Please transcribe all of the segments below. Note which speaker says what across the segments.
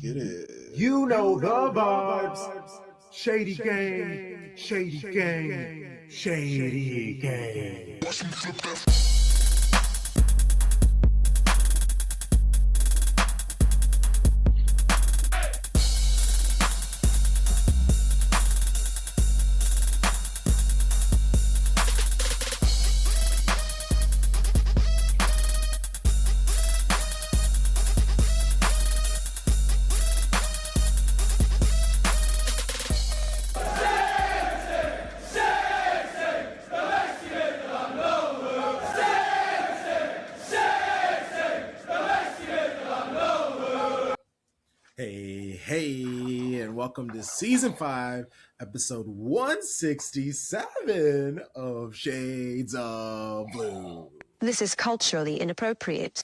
Speaker 1: Get it.
Speaker 2: You know the vibes. Shady gang, shady gang, shady gang.
Speaker 1: Hey, and welcome to Season 5, Episode 167 of Shades of Blue.
Speaker 3: This is culturally inappropriate.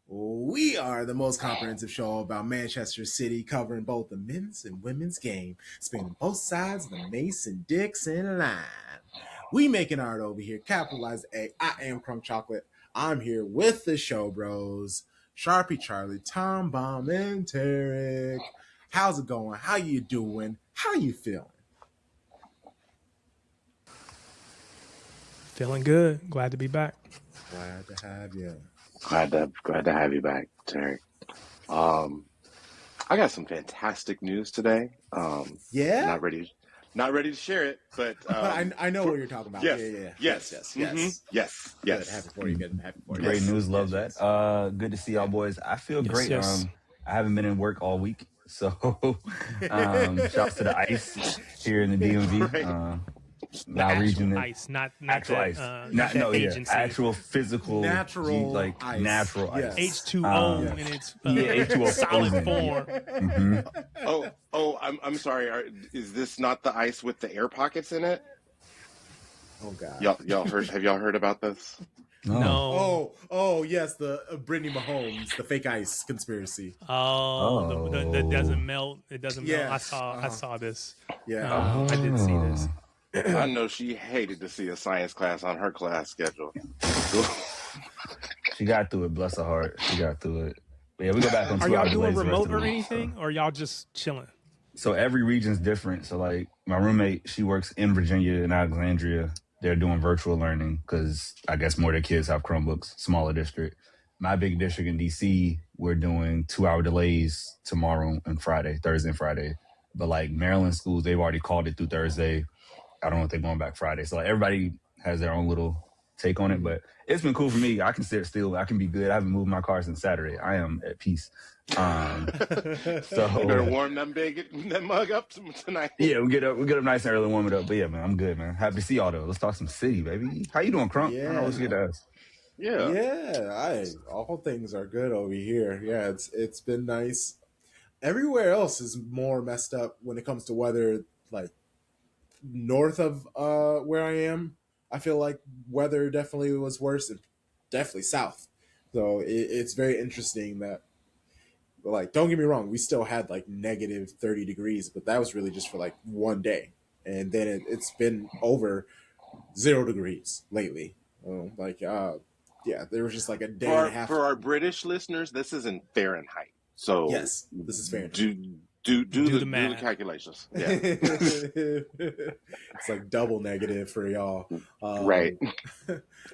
Speaker 1: We are the most comprehensive show about Manchester City, covering both the men's and women's game, spanning both sides of the Mason-Dixon line. We making art over here, capitalized A. I am Crunk Chocolate. I'm here with the show bros, Sharpie Charlie, Tom Bomb, and Tarek. How's it going? How you doing? How you feeling?
Speaker 4: Feeling good. Glad to be back.
Speaker 1: Glad to have you.
Speaker 5: Glad to have you back, Tarek. I got some fantastic news today.
Speaker 1: Yeah?
Speaker 5: Not ready to share it, but
Speaker 1: I know what you're talking about.
Speaker 5: Yes,
Speaker 1: Yes.
Speaker 5: yes.
Speaker 1: Good. Happy for you. Good. Happy for you.
Speaker 6: Great news. Love
Speaker 1: Yes.
Speaker 6: that. Good to see y'all boys. I feel great.
Speaker 4: Yes.
Speaker 6: I haven't been in work all week, so shouts to the ice here in the DMV.
Speaker 4: The
Speaker 6: Now
Speaker 4: actual
Speaker 6: region
Speaker 4: ice, not
Speaker 6: actual
Speaker 4: that,
Speaker 6: ice,
Speaker 4: not that agency.
Speaker 6: actual physical,
Speaker 1: Natural
Speaker 6: like
Speaker 1: ice.
Speaker 6: natural
Speaker 1: Yes.
Speaker 6: ice.
Speaker 4: H2O
Speaker 1: Yes.
Speaker 4: in its
Speaker 6: H2O
Speaker 4: solid
Speaker 6: frozen.
Speaker 4: form.
Speaker 6: Mm-hmm.
Speaker 5: I'm sorry. Is this not the ice with the air pockets in it?
Speaker 1: Oh God.
Speaker 5: Y'all heard? Have y'all heard about this?
Speaker 4: No.
Speaker 1: Oh yes, the Brittany Mahomes, the fake ice conspiracy.
Speaker 4: That doesn't melt. It doesn't melt.
Speaker 1: Yes.
Speaker 4: I saw this.
Speaker 1: Yeah.
Speaker 4: I did see this.
Speaker 5: I know she hated to see a science class on her class schedule.
Speaker 6: She got through it. Bless her heart. She got through it. But yeah, we go back on 2
Speaker 4: Are y'all
Speaker 6: hour
Speaker 4: doing
Speaker 6: delays the rest
Speaker 4: remote
Speaker 6: of the
Speaker 4: or
Speaker 6: week,
Speaker 4: anything, or y'all just chilling?
Speaker 6: So every region's different. So like my roommate, she works in Virginia and Alexandria. They're doing virtual learning because I guess more of their kids have Chromebooks, smaller district. My big district in DC, we're doing 2 hour delays tomorrow and Friday, Thursday and Friday. But like Maryland schools, they've already called it through Thursday. I don't know if they're going back Friday. So like everybody has their own little take on it, but it's been cool for me. I can sit still. I can be good. I haven't moved my car since Saturday. I am at peace. So
Speaker 5: You better warm that mug up tonight.
Speaker 6: yeah, we get up nice and early, warm it up. But yeah, man, I'm good, man. Happy to see y'all though. Let's talk some city, baby. How you doing, Crunk?
Speaker 1: Yeah.
Speaker 6: I always get to ask.
Speaker 5: Yeah.
Speaker 1: All things are good over here. Yeah, it's been nice. Everywhere else is more messed up when it comes to weather. Like north of where I am, I feel like weather definitely was worse, and definitely south. So it's very interesting that, like, don't get me wrong, we still had like negative 30 degrees, but that was really just for like one day, and then it's been over 0 degrees lately. Yeah, there was just like a day and a half.
Speaker 5: For our British listeners, this isn't Fahrenheit. So
Speaker 1: Yes, this is Fahrenheit.
Speaker 5: Do the
Speaker 4: math.
Speaker 5: calculations. Yeah.
Speaker 1: It's like double negative for y'all.
Speaker 5: Right.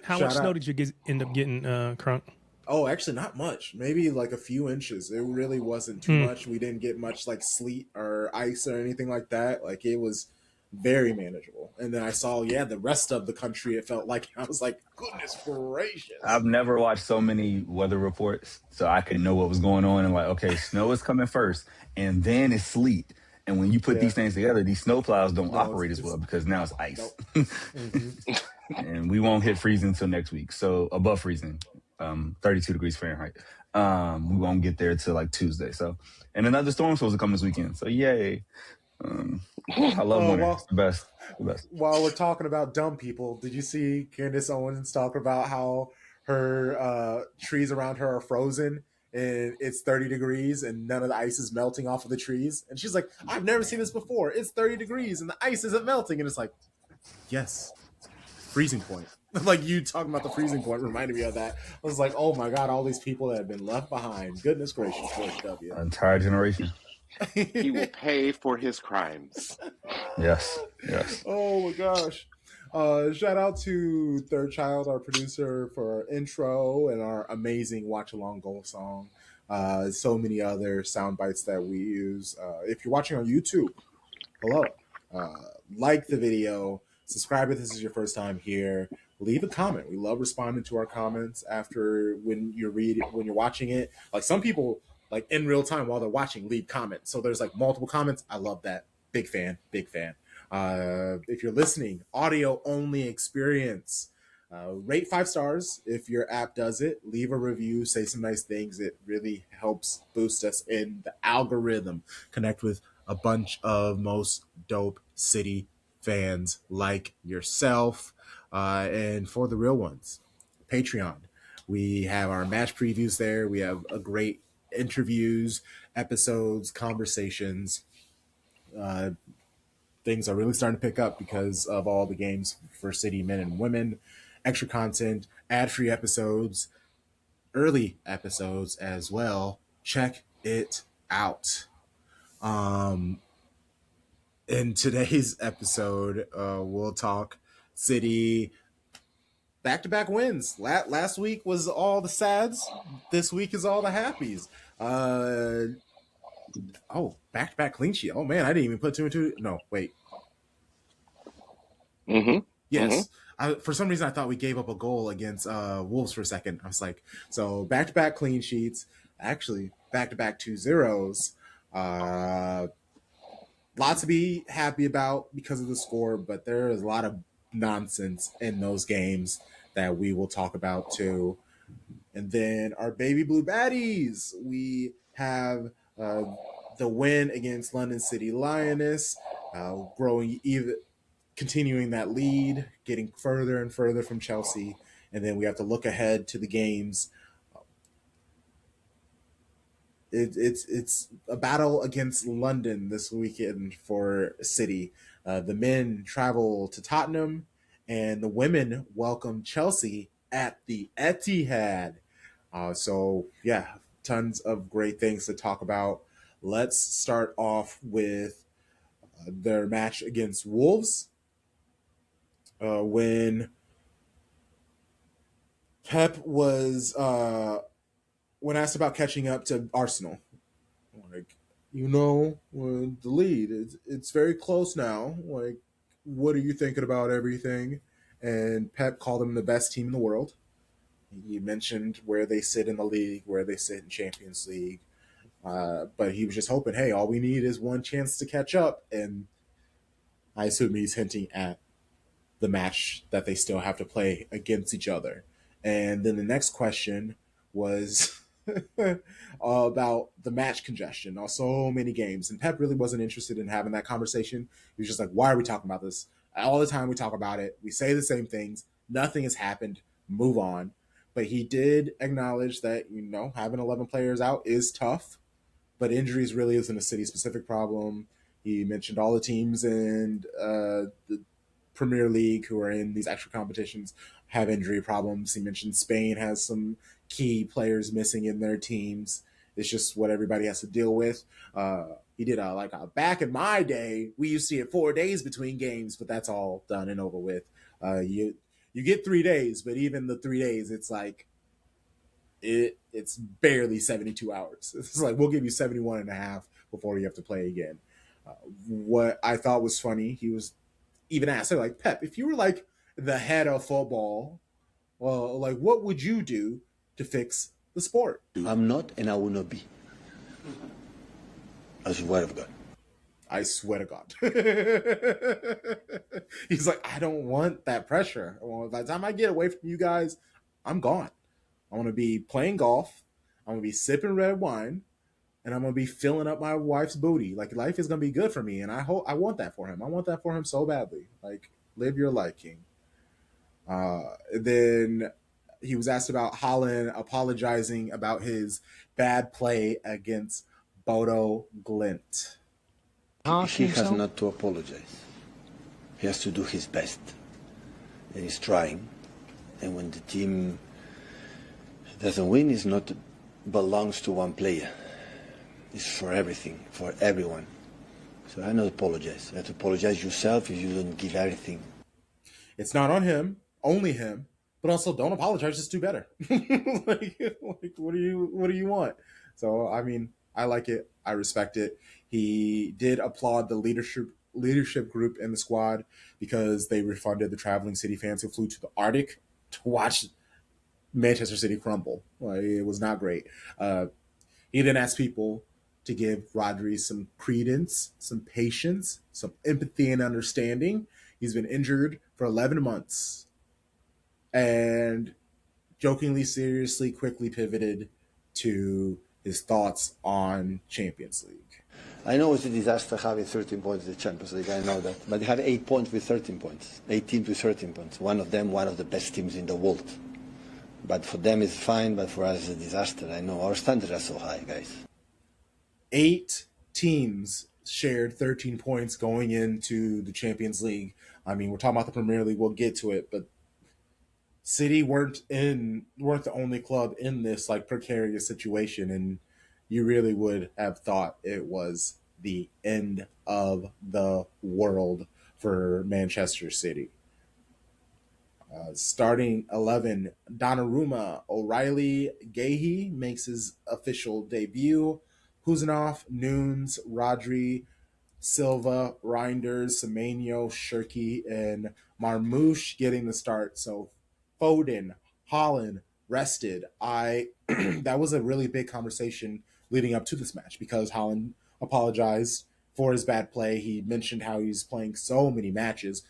Speaker 4: How
Speaker 1: Shout
Speaker 4: much snow
Speaker 1: out.
Speaker 4: did you end up getting, Crunk?
Speaker 1: Oh, actually, not much. Maybe like a few inches. It really wasn't too much. We didn't get much like sleet or ice or anything like that. Like it was very manageable. And then I saw, the rest of the country. It felt like I was like, goodness gracious.
Speaker 6: I've never watched so many weather reports, so I could know what was going on. And like, okay, snow is coming first, and then it's sleet. And when you put these things together, these snowplows don't operate as well because now it's ice.
Speaker 1: Nope.
Speaker 6: And we won't hit freezing until next week. So above freezing, 32 degrees Fahrenheit. We won't get there till like Tuesday. So, and another storm's supposed to come this weekend. So yay. I love winter. It's the best.
Speaker 1: While we're talking about dumb people, did you see Candace Owens talk about how her trees around her are frozen and it's 30 degrees and none of the ice is melting off of the trees? And she's like, I've never seen this before. It's 30 degrees and the ice isn't melting. And it's like, yes, freezing point. Like you talking about the freezing point reminded me of that. I was like, oh my god, all these people that have been left behind. Goodness gracious, George W.
Speaker 6: An entire generation.
Speaker 5: He will pay for his crimes.
Speaker 6: Yes, yes.
Speaker 1: Oh my gosh. Shout out to Third Child, our producer, for our intro and our amazing Watch Along Goal song. So many other sound bites that we use. If you're watching on YouTube, hello. Like the video, subscribe if this is your first time here. Leave a comment. We love responding to our comments after when you're watching it. Like some people, like in real time while they're watching, leave comments. So there's like multiple comments. I love that. Big fan, big fan. If you're listening, audio only experience. Rate 5 stars if your app does it. Leave a review, say some nice things. It really helps boost us in the algorithm. Connect with a bunch of most dope city fans like yourself. And for the real ones, Patreon. We have our match previews there. We have a great interviews, episodes, conversations. Things are really starting to pick up because of all the games for City men and women, extra content, ad-free episodes, early episodes as well. Check it out. In today's episode, we'll talk City back-to-back wins. Last week was all the sads. This week is all the happies. Back-to-back clean sheet. Oh man, I didn't even put two and two. No, wait.
Speaker 5: Mm-hmm.
Speaker 1: Yes. For some reason, I thought we gave up a goal against Wolves for a second. I was like, so back-to-back clean sheets. Actually, back-to-back 2-0s. Lots to be happy about because of the score, but there is a lot of nonsense in those games that we will talk about too. And then our baby blue baddies. We have the win against London City Lioness, continuing that lead, getting further and further from Chelsea. And then we have to look ahead to the games. It's a battle against London this weekend for City. The men travel to Tottenham, and the women welcome Chelsea at the Etihad. So yeah, tons of great things to talk about. Let's start off with their match against Wolves. When Pep was when asked about catching up to Arsenal, like, the lead, it's very close now. Like, what are you thinking about everything? And Pep called them the best team in the world. He mentioned where they sit in the league, where they sit in Champions League. But he was just hoping, hey, all we need is one chance to catch up. And I assume he's hinting at the match that they still have to play against each other. And then the next question was about the match congestion on so many games. And Pep really wasn't interested in having that conversation. He was just like, why are we talking about this? All the time we talk about it. We say the same things. Nothing has happened. Move on. But he did acknowledge that, having 11 players out is tough. But injuries really isn't a city-specific problem. He mentioned all the teams in the Premier League who are in these extra competitions have injury problems. He mentioned Spain has some key players missing in their teams. It's just what everybody has to deal with. He did back in my day, we used to get 4 days between games, but that's all done and over with. You get 3 days, but even the 3 days, it's like it's barely 72 hours. It's like, we'll give you 71 and a half before you have to play again. What I thought was funny, he was even asked, like, Pep, if you were like the head of football, well, like, what would you do to fix the sport?
Speaker 7: I'm not, and I will not be. I swear to God.
Speaker 1: I swear to God. He's like, I don't want that pressure. By the time I get away from you guys, I'm gone. I want to be playing golf. I'm going to be sipping red wine. And I'm going to be filling up my wife's booty. Like, life is going to be good for me. And I want that for him. I want that for him so badly. Like, live your life, King. Then he was asked about Haaland apologizing about his bad play against Bodo Glimt.
Speaker 7: He has not to apologize. He has to do his best. And he's trying. And when the team doesn't win, it's not belongs to one player. It's for everything, for everyone. So I don't apologize. You have to apologize yourself if you don't give everything.
Speaker 1: It's not on him, only him, but also don't apologize, just do better. like what do you want? So I mean, I like it, I respect it. He did applaud the leadership group in the squad because they refunded the traveling City fans who flew to the Arctic to watch Manchester City crumble. Like, it was not great. He then asked people to give Rodri some credence, some patience, some empathy and understanding. He's been injured for 11 months. And jokingly, seriously, quickly pivoted to his thoughts on Champions League.
Speaker 7: I know it's a disaster having 13 points in the Champions League, I know that. But they have 8 points with 13 points. 8 teams with 13 points. One of them, one of the best teams in the world. But for them it's fine, but for us it's a disaster. I know our standards are so high, guys.
Speaker 1: 8 teams shared 13 points going into the Champions League. I mean, we're talking about the Premier League, we'll get to it, but City weren't the only club in this like precarious situation, and you really would have thought it was the end of the world for Manchester City. Starting 11, Donnarumma, O'Reilly, Gahey makes his official debut. Huzanov, Nunes, Rodri, Silva, Reinders, Semenyo, Shirky, and Marmouche getting the start. So Foden, Holland rested. That was a really big conversation leading up to this match because Holland apologized for his bad play. He mentioned how he's playing so many matches.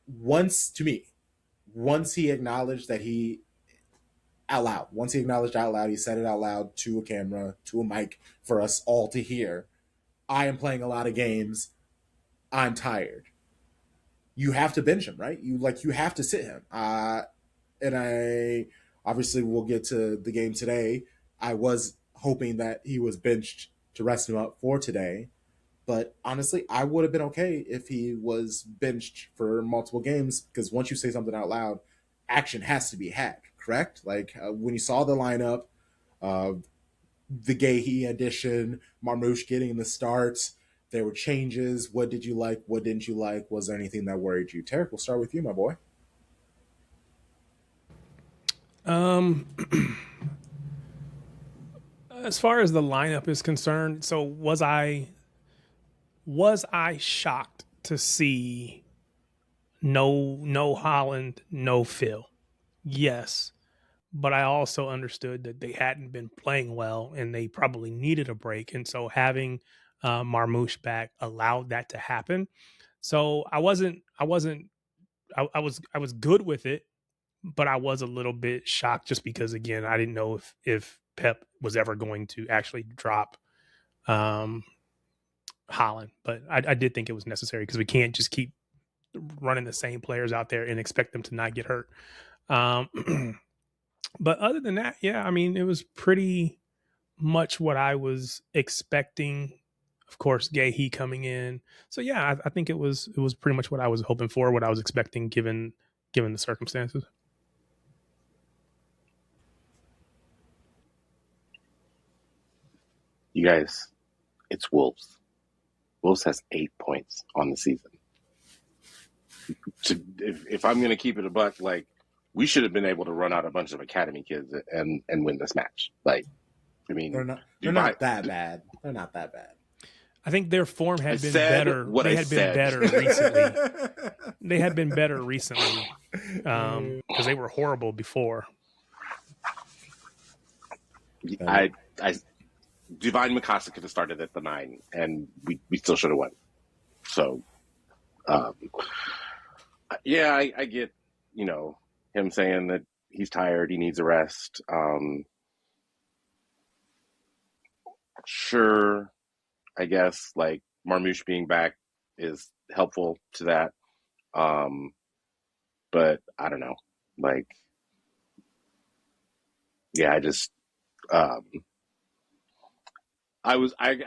Speaker 1: Once he acknowledged that once he acknowledged out loud, he said it out loud to a camera, to a mic for us all to hear. I am playing a lot of games. I'm tired. You have to bench him, right? You have to sit him. And I obviously will get to the game today. I was hoping that he was benched to rest him up for today. But honestly, I would have been okay if he was benched for multiple games because once you say something out loud, action has to be had, correct? Like when you saw the lineup, the Gahey addition, Marmouche getting the start, there were changes. What did you like? What didn't you like? Was there anything that worried you? Tarek, we'll start with you, my boy.
Speaker 4: As far as the lineup is concerned, so was I shocked to see no Holland, no Phil? Yes. But I also understood that they hadn't been playing well and they probably needed a break. And so having Marmouche back allowed that to happen. So I was good with it, but I was a little bit shocked just because, again, I didn't know if Pep was ever going to actually drop Holland. But I did think it was necessary because we can't just keep running the same players out there and expect them to not get hurt. But other than that, yeah, I mean, it was pretty much what I was expecting. Of course, Gahey coming in. So yeah, I think it was pretty much what I was hoping for, what I was expecting given the circumstances.
Speaker 5: You guys, it's Wolves. Wolves has 8 points on the season. If I'm going to keep it a buck, like, we should have been able to run out a bunch of academy kids and win this match. Like, I mean,
Speaker 1: they're not that bad. They're not that bad.
Speaker 4: I think their form had been better. They had been better recently. They had been better recently because they were horrible before.
Speaker 5: Divine Mikasa could have started at the 9, and we still should have won. So, yeah, I get, him saying that he's tired, he needs a rest. Sure, I guess, like, Marmouche being back is helpful to that. But I don't know. Like, yeah, I just, I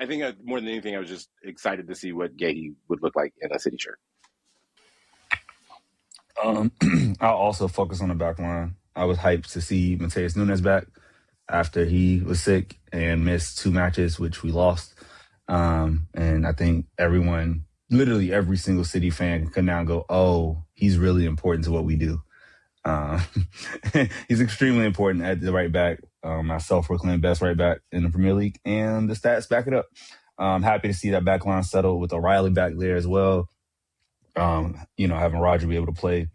Speaker 5: think more than anything, I was just excited to see what Gahey would look like in a City shirt.
Speaker 6: I'll also focus on the back line. I was hyped to see Mateus Nunes back after he was sick and missed 2 matches, which we lost. And I think everyone, literally every single City fan, can now go, "Oh, he's really important to what we do." Um, he's extremely important at the right back. My self-proclaimed best right back in the Premier League, and the stats back it up. I'm happy to see that back line settle with O'Reilly back there as well. Having Roger be able to play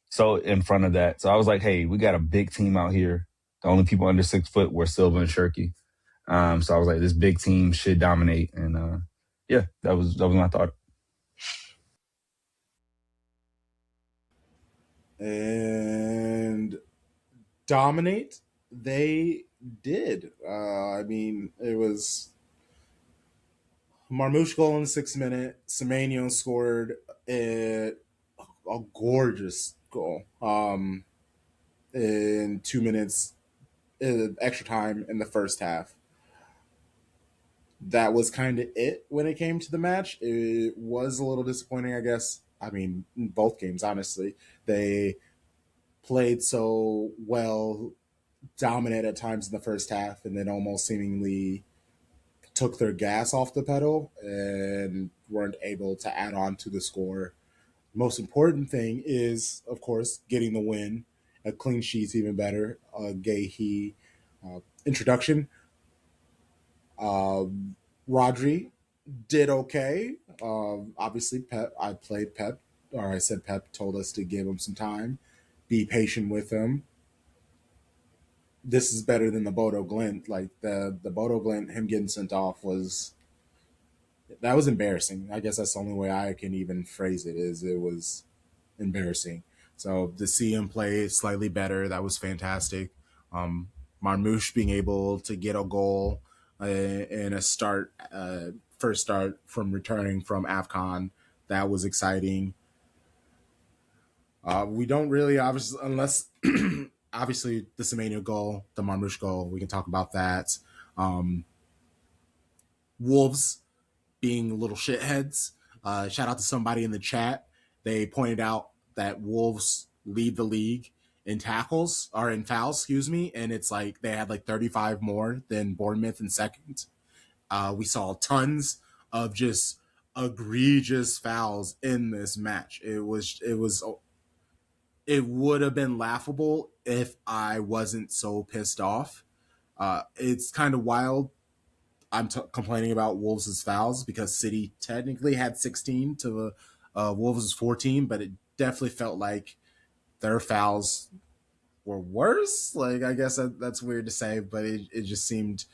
Speaker 6: so in front of that. So I was like, hey, we got a big team out here. The only people under 6 foot were Silva and Shirky. So I was like, this big team should dominate. And yeah, that was my thought.
Speaker 1: And dominate, they did. I mean, it was Marmoush goal in the 6th minute. Semenyo scored a gorgeous goal in 2 minutes, extra time in the first half. That was kind of it when it came to the match. It was a little disappointing, I guess. I mean, in both games, honestly. They played so well, dominant at times in the first half, and then almost seemingly took their gas off the pedal and weren't able to add on to the score. Most important thing is, of course, getting the win. A clean sheet's even better. A Gahey introduction. Rodri did okay. Obviously, I played Pep, or I said Pep told us to give him some time, be patient with him. This is better than the Bodo Glint. Like the Bodo Glint, him getting sent off was embarrassing. I guess that's the only way I can even phrase it. Is it was embarrassing. So to see him play slightly better, that was fantastic. Marmoush being able to get a goal in a first start from returning from AFCON, that was exciting. We don't really, obviously, unless obviously the Semenyo goal, the Marmoush goal, we can talk about that. Wolves being little shitheads. Shout out to somebody in the chat. They pointed out that Wolves lead the league in tackles or in fouls, excuse me, and it's like they had like 35 more than Bournemouth in second. We saw tons of just egregious fouls in this match. It would have been laughable if I wasn't so pissed off. It's kind of wild. I'm complaining about Wolves' fouls because City technically had 16 to Wolves' 14, but it definitely felt like their fouls were worse. Like, I guess that's weird to say, but it just seemed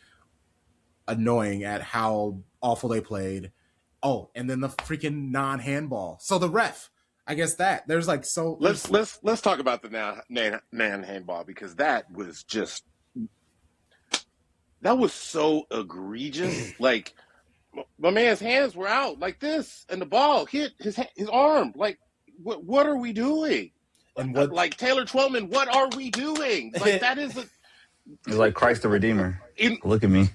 Speaker 1: annoying at how awful they played. Oh, and then the freaking non-handball. So the ref, I guess that there's like so.
Speaker 5: Let's talk about the non handball because that was so egregious. Like my man's hands were out like this, and the ball hit his arm. Like what are we doing?
Speaker 1: And what,
Speaker 5: like Taylor Twellman, what are we doing? Like that is
Speaker 6: It's like Christ the Redeemer. Look at me.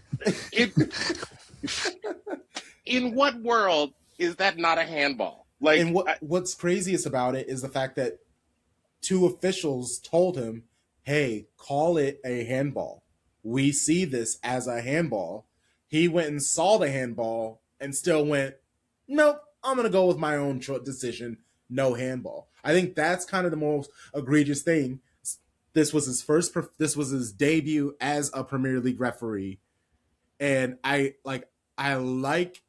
Speaker 5: In what world is that not a handball? Like,
Speaker 1: and what's craziest about it is the fact that 2 officials told him, "Hey, call it a handball. We see this as a handball." He went and saw the handball and still went, "Nope, I'm going to go with my own decision. No handball." I think that's kind of the most egregious thing. This was his debut as a Premier League referee. And I like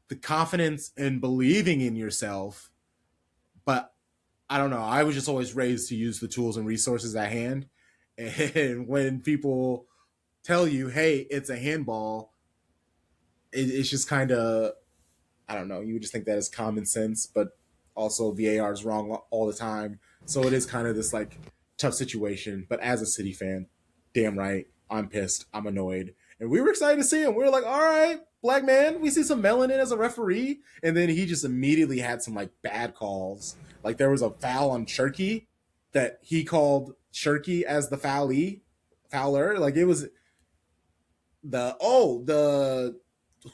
Speaker 1: the confidence and believing in yourself, but I don't know. I was just always raised to use the tools and resources at hand. And when people tell you, hey, it's a handball, it's just kind of, I don't know. You would just think that is common sense, but also VAR is wrong all the time. So it is kind of this like tough situation. But as a City fan, damn right, I'm pissed. I'm annoyed. And we were excited to see him. We were like, all right, black man, we see some melanin as a referee. And then he just immediately had some like bad calls. Like there was a foul on Shirky that he called Shirky as the fouler. Like it was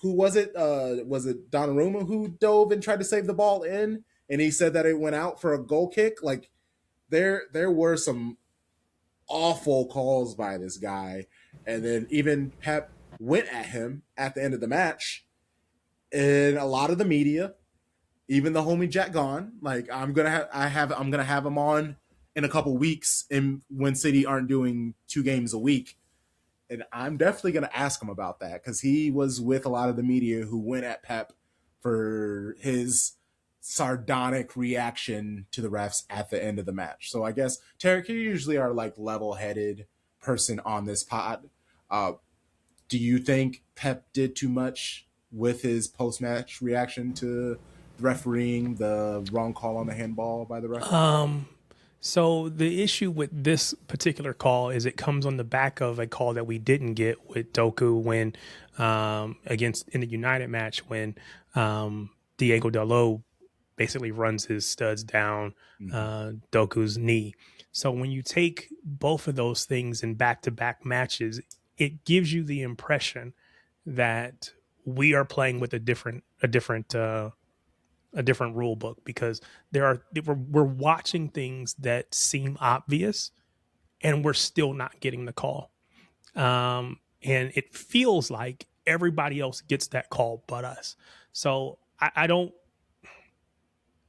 Speaker 1: who was it? Was it Donnarumma who dove and tried to save the ball in? and he said that it went out for a goal kick. Like there were some awful calls by this guy, and then even Pep went at him at the end of the match, and a lot of the media, even the homie Jack Gone, like I'm gonna have him on in a couple weeks, and when City aren't doing 2 games a week, and I'm definitely gonna ask him about that because he was with a lot of the media who went at Pep for his sardonic reaction to the refs at the end of the match. So I guess Tarek, you usually are like level-headed person on this pod. Uh, do you think Pep did too much with his post-match reaction to refereeing the wrong call on the handball by the ref?
Speaker 4: So the issue with this particular call is it comes on the back of a call that we didn't get with Doku when against in the United match when Diego Dalot basically runs his studs down Doku's knee. So when you take both of those things in back-to-back matches, it gives you the impression that we are playing with a different rule book because we're watching things that seem obvious and we're still not getting the call. And it feels like everybody else gets that call but us. So I don't,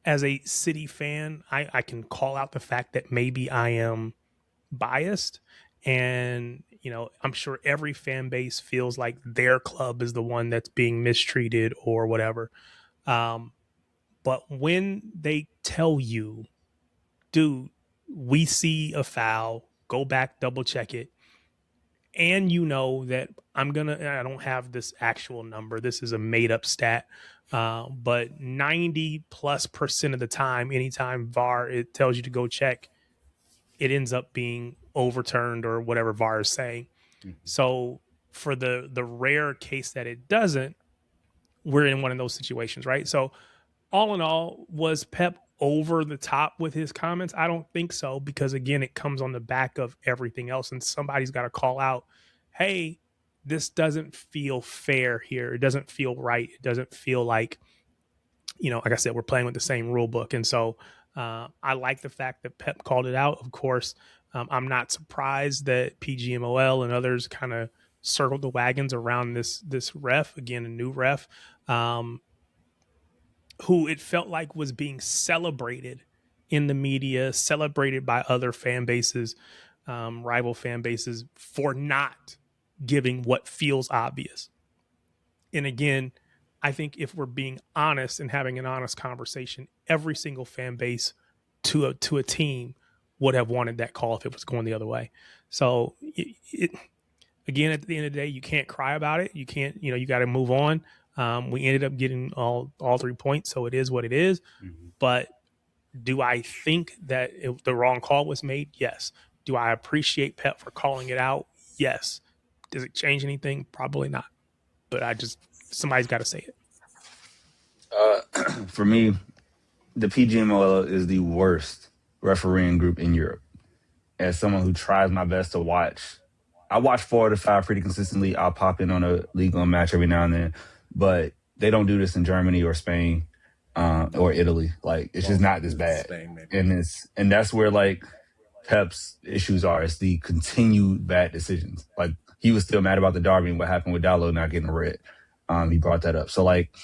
Speaker 4: as a City fan, I can call out the fact that maybe I am biased, and I'm sure every fan base feels like their club is the one that's being mistreated or whatever. But when they tell you, dude, we see a foul, go back, double check it, and that I don't have this actual number, this is a made up stat, but 90+% of the time, anytime VAR, it tells you to go check, it ends up being overturned or whatever VAR is saying. So for the rare case that it doesn't, we're in one of those situations, right? So all in all, was Pep over the top with his comments? I don't think so, because again, it comes on the back of everything else, and somebody's got to call out, hey, this doesn't feel fair here. It doesn't feel right. It doesn't feel like, like I said, we're playing with the same rule book. And so I like the fact that Pep called it out. Of course, I'm not surprised that PGMOL and others kind of circled the wagons around this ref, again, a new ref, who it felt like was being celebrated in the media, celebrated by other fan bases, rival fan bases, for not giving what feels obvious. And again, I think if we're being honest and having an honest conversation, every single fan base to a team would have wanted that call if it was going the other way. So again, at the end of the day, you can't cry about it. You can't, you got to move on. We ended up getting all 3 points, so it is what it is. But do I think that the wrong call was made? Yes. Do I appreciate Pep for calling it out? Yes. Does it change anything? Probably not. But somebody's got to say it.
Speaker 6: For me, the PGMOL is the worst refereeing group in Europe. As someone who tries my best to watch, I watch 4 to 5 pretty consistently. I'll pop in on a League One match every now and then, but they don't do this in Germany or Spain or Italy. Like, it's just not this bad.
Speaker 1: Spain,
Speaker 6: and that's where like Pep's issues are. It's the continued bad decisions. Like, he was still mad about the derby and what happened with Dalot not getting a red. He brought that up. So like,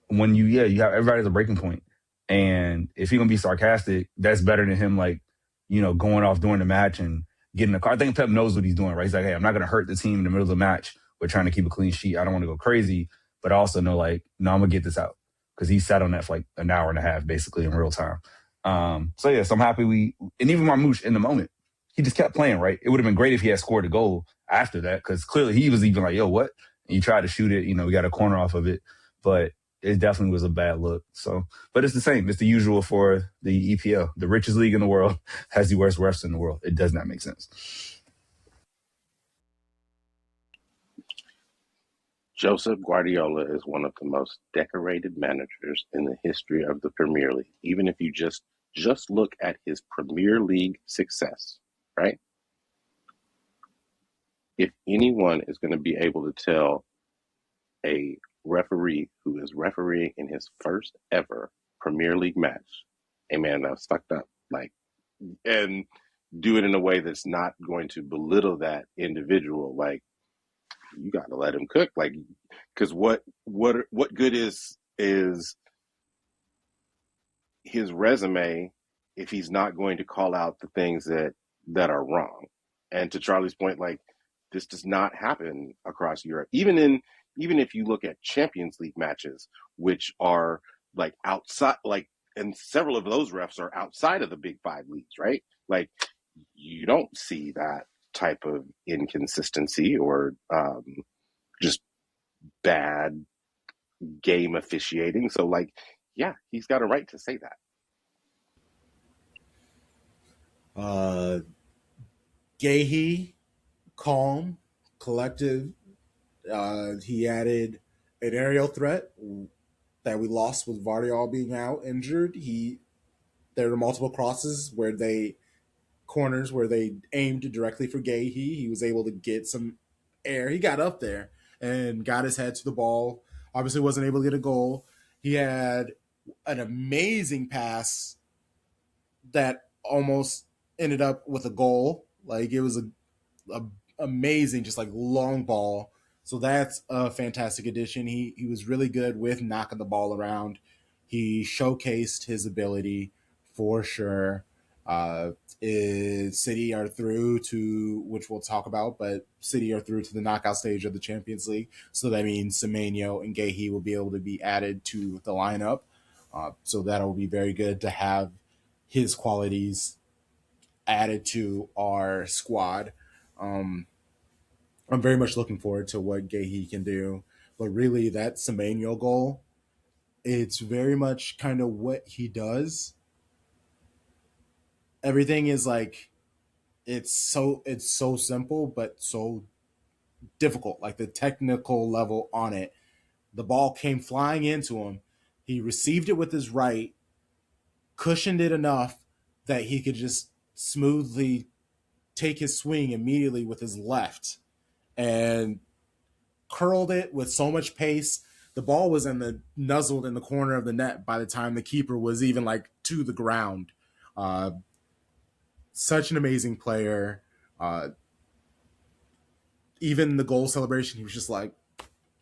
Speaker 6: when you have everybody at a breaking point, and if you're gonna be sarcastic, that's better than him like, going off during the match and getting a car. I think Pep knows what he's doing, right? He's like, hey, I'm not gonna hurt the team in the middle of the match. We're trying to keep a clean sheet. I don't want to go crazy, but I also know like, no, I'm gonna get this out, because he sat on that for like an hour and a half, basically in real time. So I'm happy and even Marmouche in the moment, he just kept playing, right? It would have been great if he had scored a goal after that, because clearly he was even like, yo, what? And he tried to shoot it, we got a corner off of it, but it definitely was a bad look. So, but it's the same. It's the usual for the EPL. The richest league in the world has the worst refs in the world. It does not make sense.
Speaker 5: Joseph Guardiola is one of the most decorated managers in the history of the Premier League. Even if you just look at his Premier League success, right? If anyone is going to be able to tell a referee who is refereeing in his first ever Premier League match, hey man, that was fucked up. Like, and do it in a way that's not going to belittle that individual. Like, you got to let him cook. Like, because what good is his resume if he's not going to call out the things that are wrong? And to Charlie's point, like, this does not happen across Europe. Even if you look at Champions League matches, which are like outside, like, and several of those refs are outside of the big five leagues, right? Like, you don't see that type of inconsistency or just bad game officiating. So, like, yeah, he's got a right to say that.
Speaker 1: Gahey, calm, collective. He added an aerial threat that we lost with Vardiol being out injured. There were multiple corners where they aimed directly for Gahey. He was able to get some air. He got up there and got his head to the ball. Obviously wasn't able to get a goal. He had an amazing pass that almost ended up with a goal. Like, it was a amazing, just like long ball. So that's a fantastic addition. He was really good with knocking the ball around. He showcased his ability for sure. City are through to, which we'll talk about, but City are through to the knockout stage of the Champions League. So that means Semenyo and Gahey will be able to be added to the lineup. So that'll be very good to have his qualities added to our squad. I'm very much looking forward to what Gahey can do. But really, that Semenyo goal, it's very much kind of what he does. Everything is like, it's so simple, but so difficult. Like, the technical level on it. The ball came flying into him. He received it with his right, cushioned it enough that he could just smoothly take his swing immediately with his left, and curled it with so much pace. The ball was nuzzled in the corner of the net by the time the keeper was even like to the ground. Such an amazing player. Even the goal celebration, he was just like,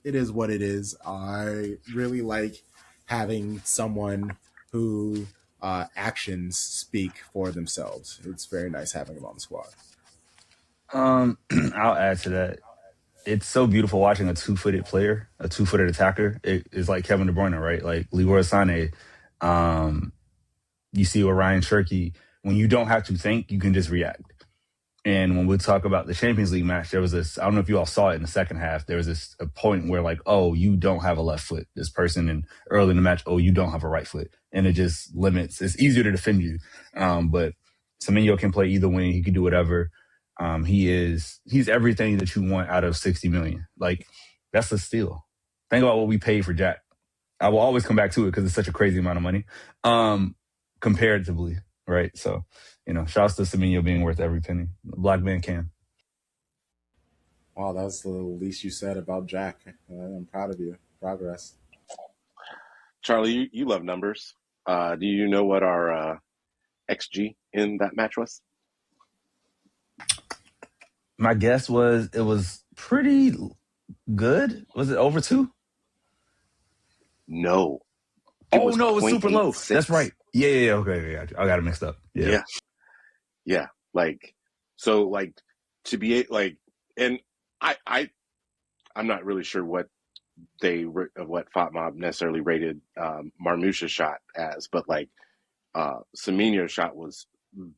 Speaker 1: it is what it is. I really like having someone who actions speak for themselves. It's very nice having him on the squad.
Speaker 6: I'll add to that. It's so beautiful watching a two-footed player, a two-footed attacker. It is like Kevin De Bruyne, right? Like Leroy Sané. You see with Ryan Cherky, when you don't have to think, you can just react. And when we talk about the Champions League match, there was this, I don't know if you all saw it in the second half, there was a point where, like, oh, you don't have a left foot. This person, and early in the match, oh, you don't have a right foot. And it just limits. It's easier to defend you. But Semenyo can play either wing. He can do whatever. He's everything that you want out of 60 million. Like, that's a steal. Think about what we paid for Jack. I will always come back to it because it's such a crazy amount of money. Comparatively, right? So, shouts to Semenyo being worth every penny. The black man can.
Speaker 1: Wow, that was the least you said about Jack. I'm proud of you. Progress.
Speaker 5: Charlie, you love numbers. Do you know what our XG in that match was?
Speaker 6: My guess was it was pretty good. Was it over 2?
Speaker 5: No.
Speaker 6: It was super low. That's right. Yeah. Okay, I got it mixed up. Yeah.
Speaker 5: Like, so, like, to be like, and I'm not really sure what FOTMob necessarily rated Marmoush's shot as, but like, Semenyo's shot was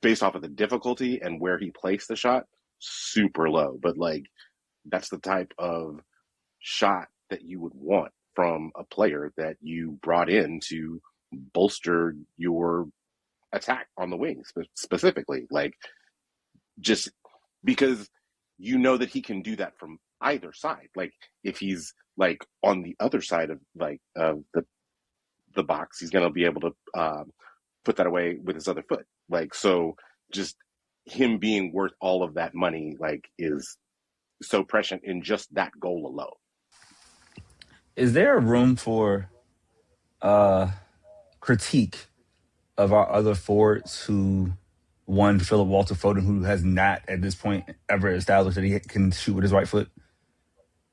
Speaker 5: based off of the difficulty and where he placed the shot, super low. But like, that's the type of shot that you would want from a player that you brought in to bolster your attack on the wings specifically. Like, just because that he can do that from either side. Like, if he's like on the other side of like the box, he's gonna be able to put that away with his other foot. Like, so just him being worth all of that money, like, is so prescient in just that goal alone.
Speaker 6: Is there a room for critique of our other forwards who, one, Philip Walter Foden, who has not at this point ever established that he can shoot with his right foot.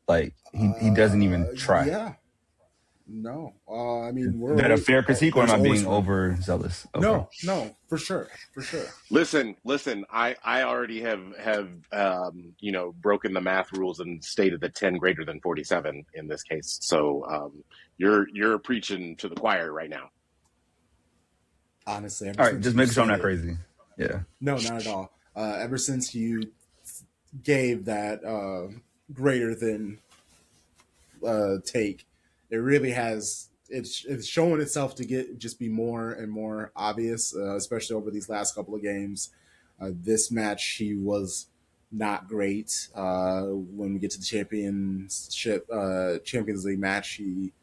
Speaker 6: Like he doesn't even try.
Speaker 1: Yeah. No. I mean,
Speaker 6: Is that a fair critique, or am
Speaker 1: there's
Speaker 6: I
Speaker 1: always
Speaker 6: being
Speaker 1: room.
Speaker 6: overzealous? Okay.
Speaker 1: No, for sure.
Speaker 5: Listen. I already have broken the math rules and stated that 10 greater than 47 in this case. So you're preaching to the choir right now.
Speaker 1: Honestly,
Speaker 6: All right, just making sure I'm not crazy. Yeah.
Speaker 1: No, not at all. Ever since you gave that greater than take, it really has. It's showing itself to just be more and more obvious, especially over these last couple of games. This match, he was not great. When we get to the Champions League match, he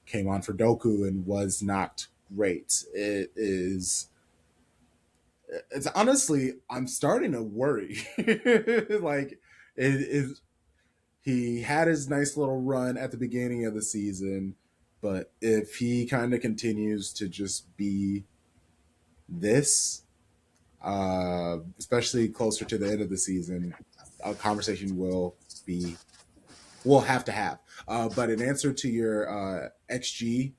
Speaker 1: came on for Doku and was not great. It's honestly, I'm starting to worry. Like it is. He had his nice little run at the beginning of the season, but if he kind of continues to just be this, especially closer to the end of the season, a conversation we'll have to have. But in answer to your XG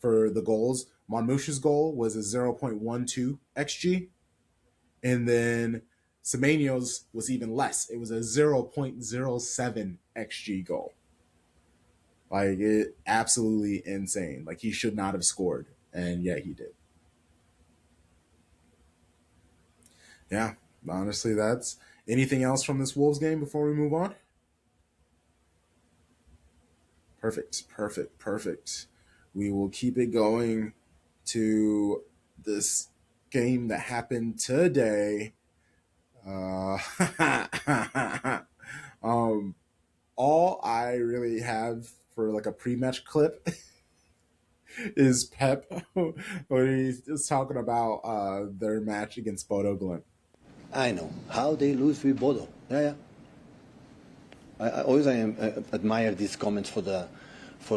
Speaker 1: for the goals, Monmouth's goal was a 0.12 XG, and then Semenyo's was even less. It was a 0.07 XG goal. Like, it absolutely insane. Like, he should not have scored, and yet he did. Yeah, honestly, that's anything else from this Wolves game before we move on? Perfect. We will keep it going to this game that happened today. All I really have for like a pre-match clip is Pep when he was talking about their match against Bodo Glimt.
Speaker 7: I know how they lose with Bodo. Yeah. I always admire these comments for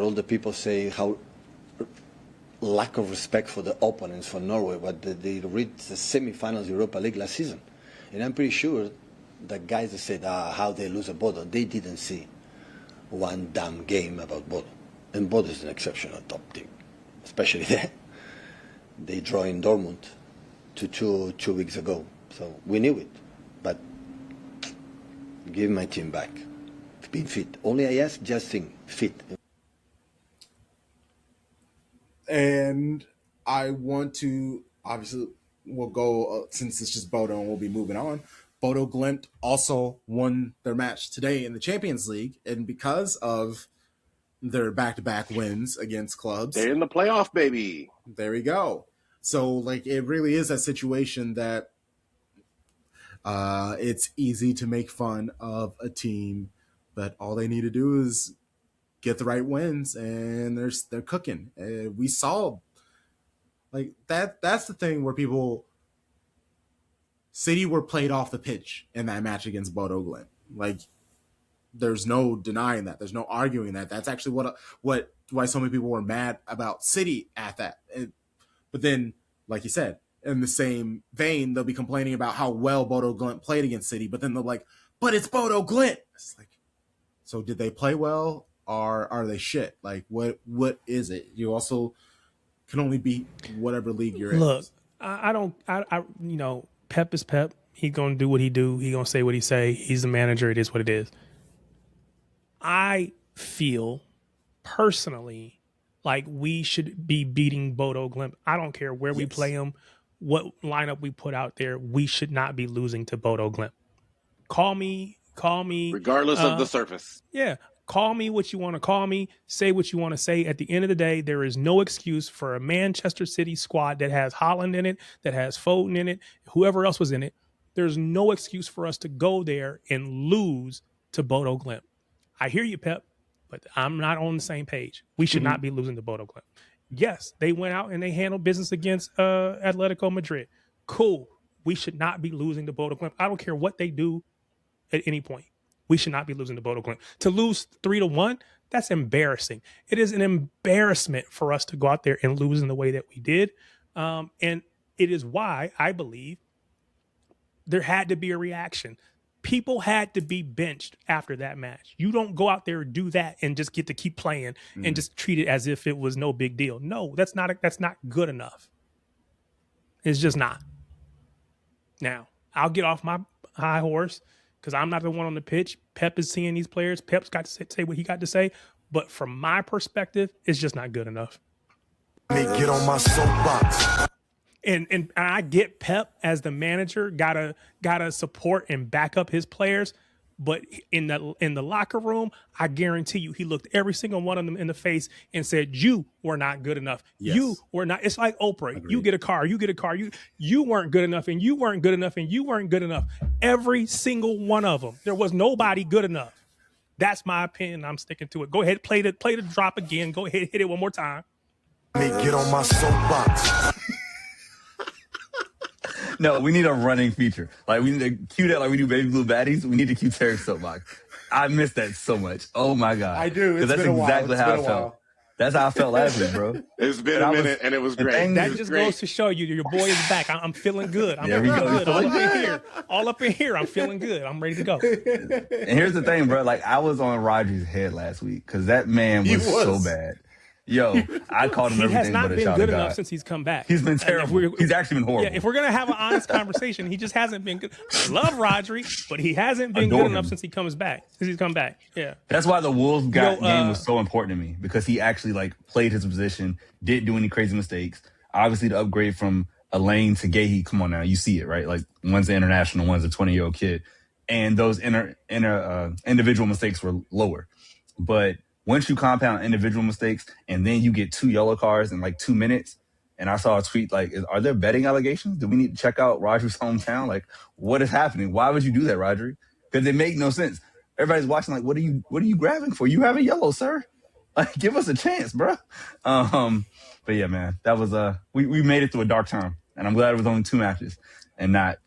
Speaker 7: all the people say how lack of respect for the opponents for Norway, but they reached the semi-finals Europa League last season, and I'm pretty sure the guys that said how they lose a Bodo, they didn't see one damn game about Bodo, and Bodo is an exceptional top team, especially they draw in Dortmund two weeks ago, so we knew it, but give my team back. Being fit. Only I ask, just think, fit.
Speaker 1: And I want to, obviously, we'll go, since it's just Bodo and we'll be moving on. Bodo Glimt also won their match today in the Champions League, and because of their back-to-back wins against clubs.
Speaker 5: They're in the playoff, baby.
Speaker 1: There we go. So, like, it really is a situation that it's easy to make fun of a team, but all they need to do is get the right wins, and they're cooking. We saw like that. That's the thing where City were played off the pitch in that match against Bodo Glimt. Like, there's no denying that. There's no arguing that. That's actually why so many people were mad about City at that. But then, like you said, in the same vein, they'll be complaining about how well Bodo Glimt played against City, but then they're like, but it's Bodo Glimt. It's like, so did they play well, or are they shit? Like, what is it? You also can only beat whatever league you're in.
Speaker 4: Look, I don't, Pep is Pep. He's going to do what he do. He's going to say what he say. He's the manager. It is what it is. I feel personally like we should be beating Bodo Glimt. I don't care where we play them, what lineup we put out there. We should not be losing to Bodo Glimt. Call me.
Speaker 5: Regardless of the surface.
Speaker 4: Yeah. Call me what you want to call me. Say what you want to say. At the end of the day, there is no excuse for a Manchester City squad that has Haaland in it, that has Foden in it, whoever else was in it. There's no excuse for us to go there and lose to Bodo Glimt. I hear you, Pep, but I'm not on the same page. We should not be losing to Bodo Glimt. Yes, they went out and they handled business against Atletico Madrid. Cool. We should not be losing to Bodo Glimt. I don't care what they do at any point. We should not be losing to Bodo Glimt. To lose 3-1, That's embarrassing. It is an embarrassment for us to go out there and lose in the way that we did. And it is why I believe there had to be a reaction. People had to be benched after that match. You don't go out there and do that and just get to keep playing and just treat it as if it was no big deal. No, that's not good enough. It's just not. Now, I'll get off my high horse because I'm not the one on the pitch. Pep is seeing these players. Pep's got to say what he got to say. But from my perspective, it's just not good enough.
Speaker 2: Let me get on my soapbox.
Speaker 4: And I get Pep as the manager gotta support and back up his players, but in the locker room, I guarantee you, he looked every single one of them in the face and said, "You were not good enough.
Speaker 1: Yes.
Speaker 4: You were not." It's like Oprah.
Speaker 1: Agreed.
Speaker 4: You get a car. You weren't good enough, and you weren't good enough, and you weren't good enough. Every single one of them. There was nobody good enough. That's my opinion. I'm sticking to it. Go ahead, play the drop again. Go ahead, hit it one more time.
Speaker 2: Let me get on my soapbox.
Speaker 6: No, we need a running feature. Like, we need to cue that like we do Baby Blue Baddies. We need to cue Tarek's soapbox. I miss that so much. Oh, my God.
Speaker 1: I do. It's
Speaker 6: that's
Speaker 1: been a while.
Speaker 6: exactly
Speaker 1: It's
Speaker 6: how
Speaker 1: been
Speaker 6: I
Speaker 1: a
Speaker 6: felt.
Speaker 1: while.
Speaker 6: That's how I felt last week, bro.
Speaker 5: It's been a minute, and it was great.
Speaker 4: That just goes to show you your boy is back. I'm feeling good. I'm
Speaker 6: There we
Speaker 4: feeling
Speaker 6: go.
Speaker 4: good. All up in here. I'm feeling good. I'm ready to go.
Speaker 6: And here's the thing, bro. Like, I was on Rodgers' head last week because that man was so bad. Yo, I called him
Speaker 4: He has
Speaker 6: everything
Speaker 4: not
Speaker 6: but a
Speaker 4: been
Speaker 6: child
Speaker 4: good
Speaker 6: of
Speaker 4: enough
Speaker 6: God.
Speaker 4: since he's come back.
Speaker 6: He's been terrible. He's actually been horrible.
Speaker 4: Yeah, if we're gonna have an honest conversation, he just hasn't been good. I love Rodri, but he hasn't been
Speaker 6: Adore
Speaker 4: good enough
Speaker 6: him.
Speaker 4: since he comes back. Since he's come back. Yeah.
Speaker 6: That's why the Wolves game
Speaker 4: Yo,
Speaker 6: was so important to me, because he actually like played his position, didn't do any crazy mistakes. Obviously, the upgrade from Elaine to Gahey, come on now, you see it, right? Like, one's an international, one's a 20-year-old kid, and those individual mistakes were lower. But once you compound individual mistakes and then you get 2 yellow cards in like 2 minutes, and I saw a tweet like, are there betting allegations? Do we need to check out Rodri's hometown? Like, what is happening? Why would you do that, Rodri? Because it make no sense. Everybody's watching like, what are you grabbing for? You have a yellow, sir. Like, give us a chance, bro. But yeah, man, that was we made it through a dark time, and I'm glad it was only 2 matches and not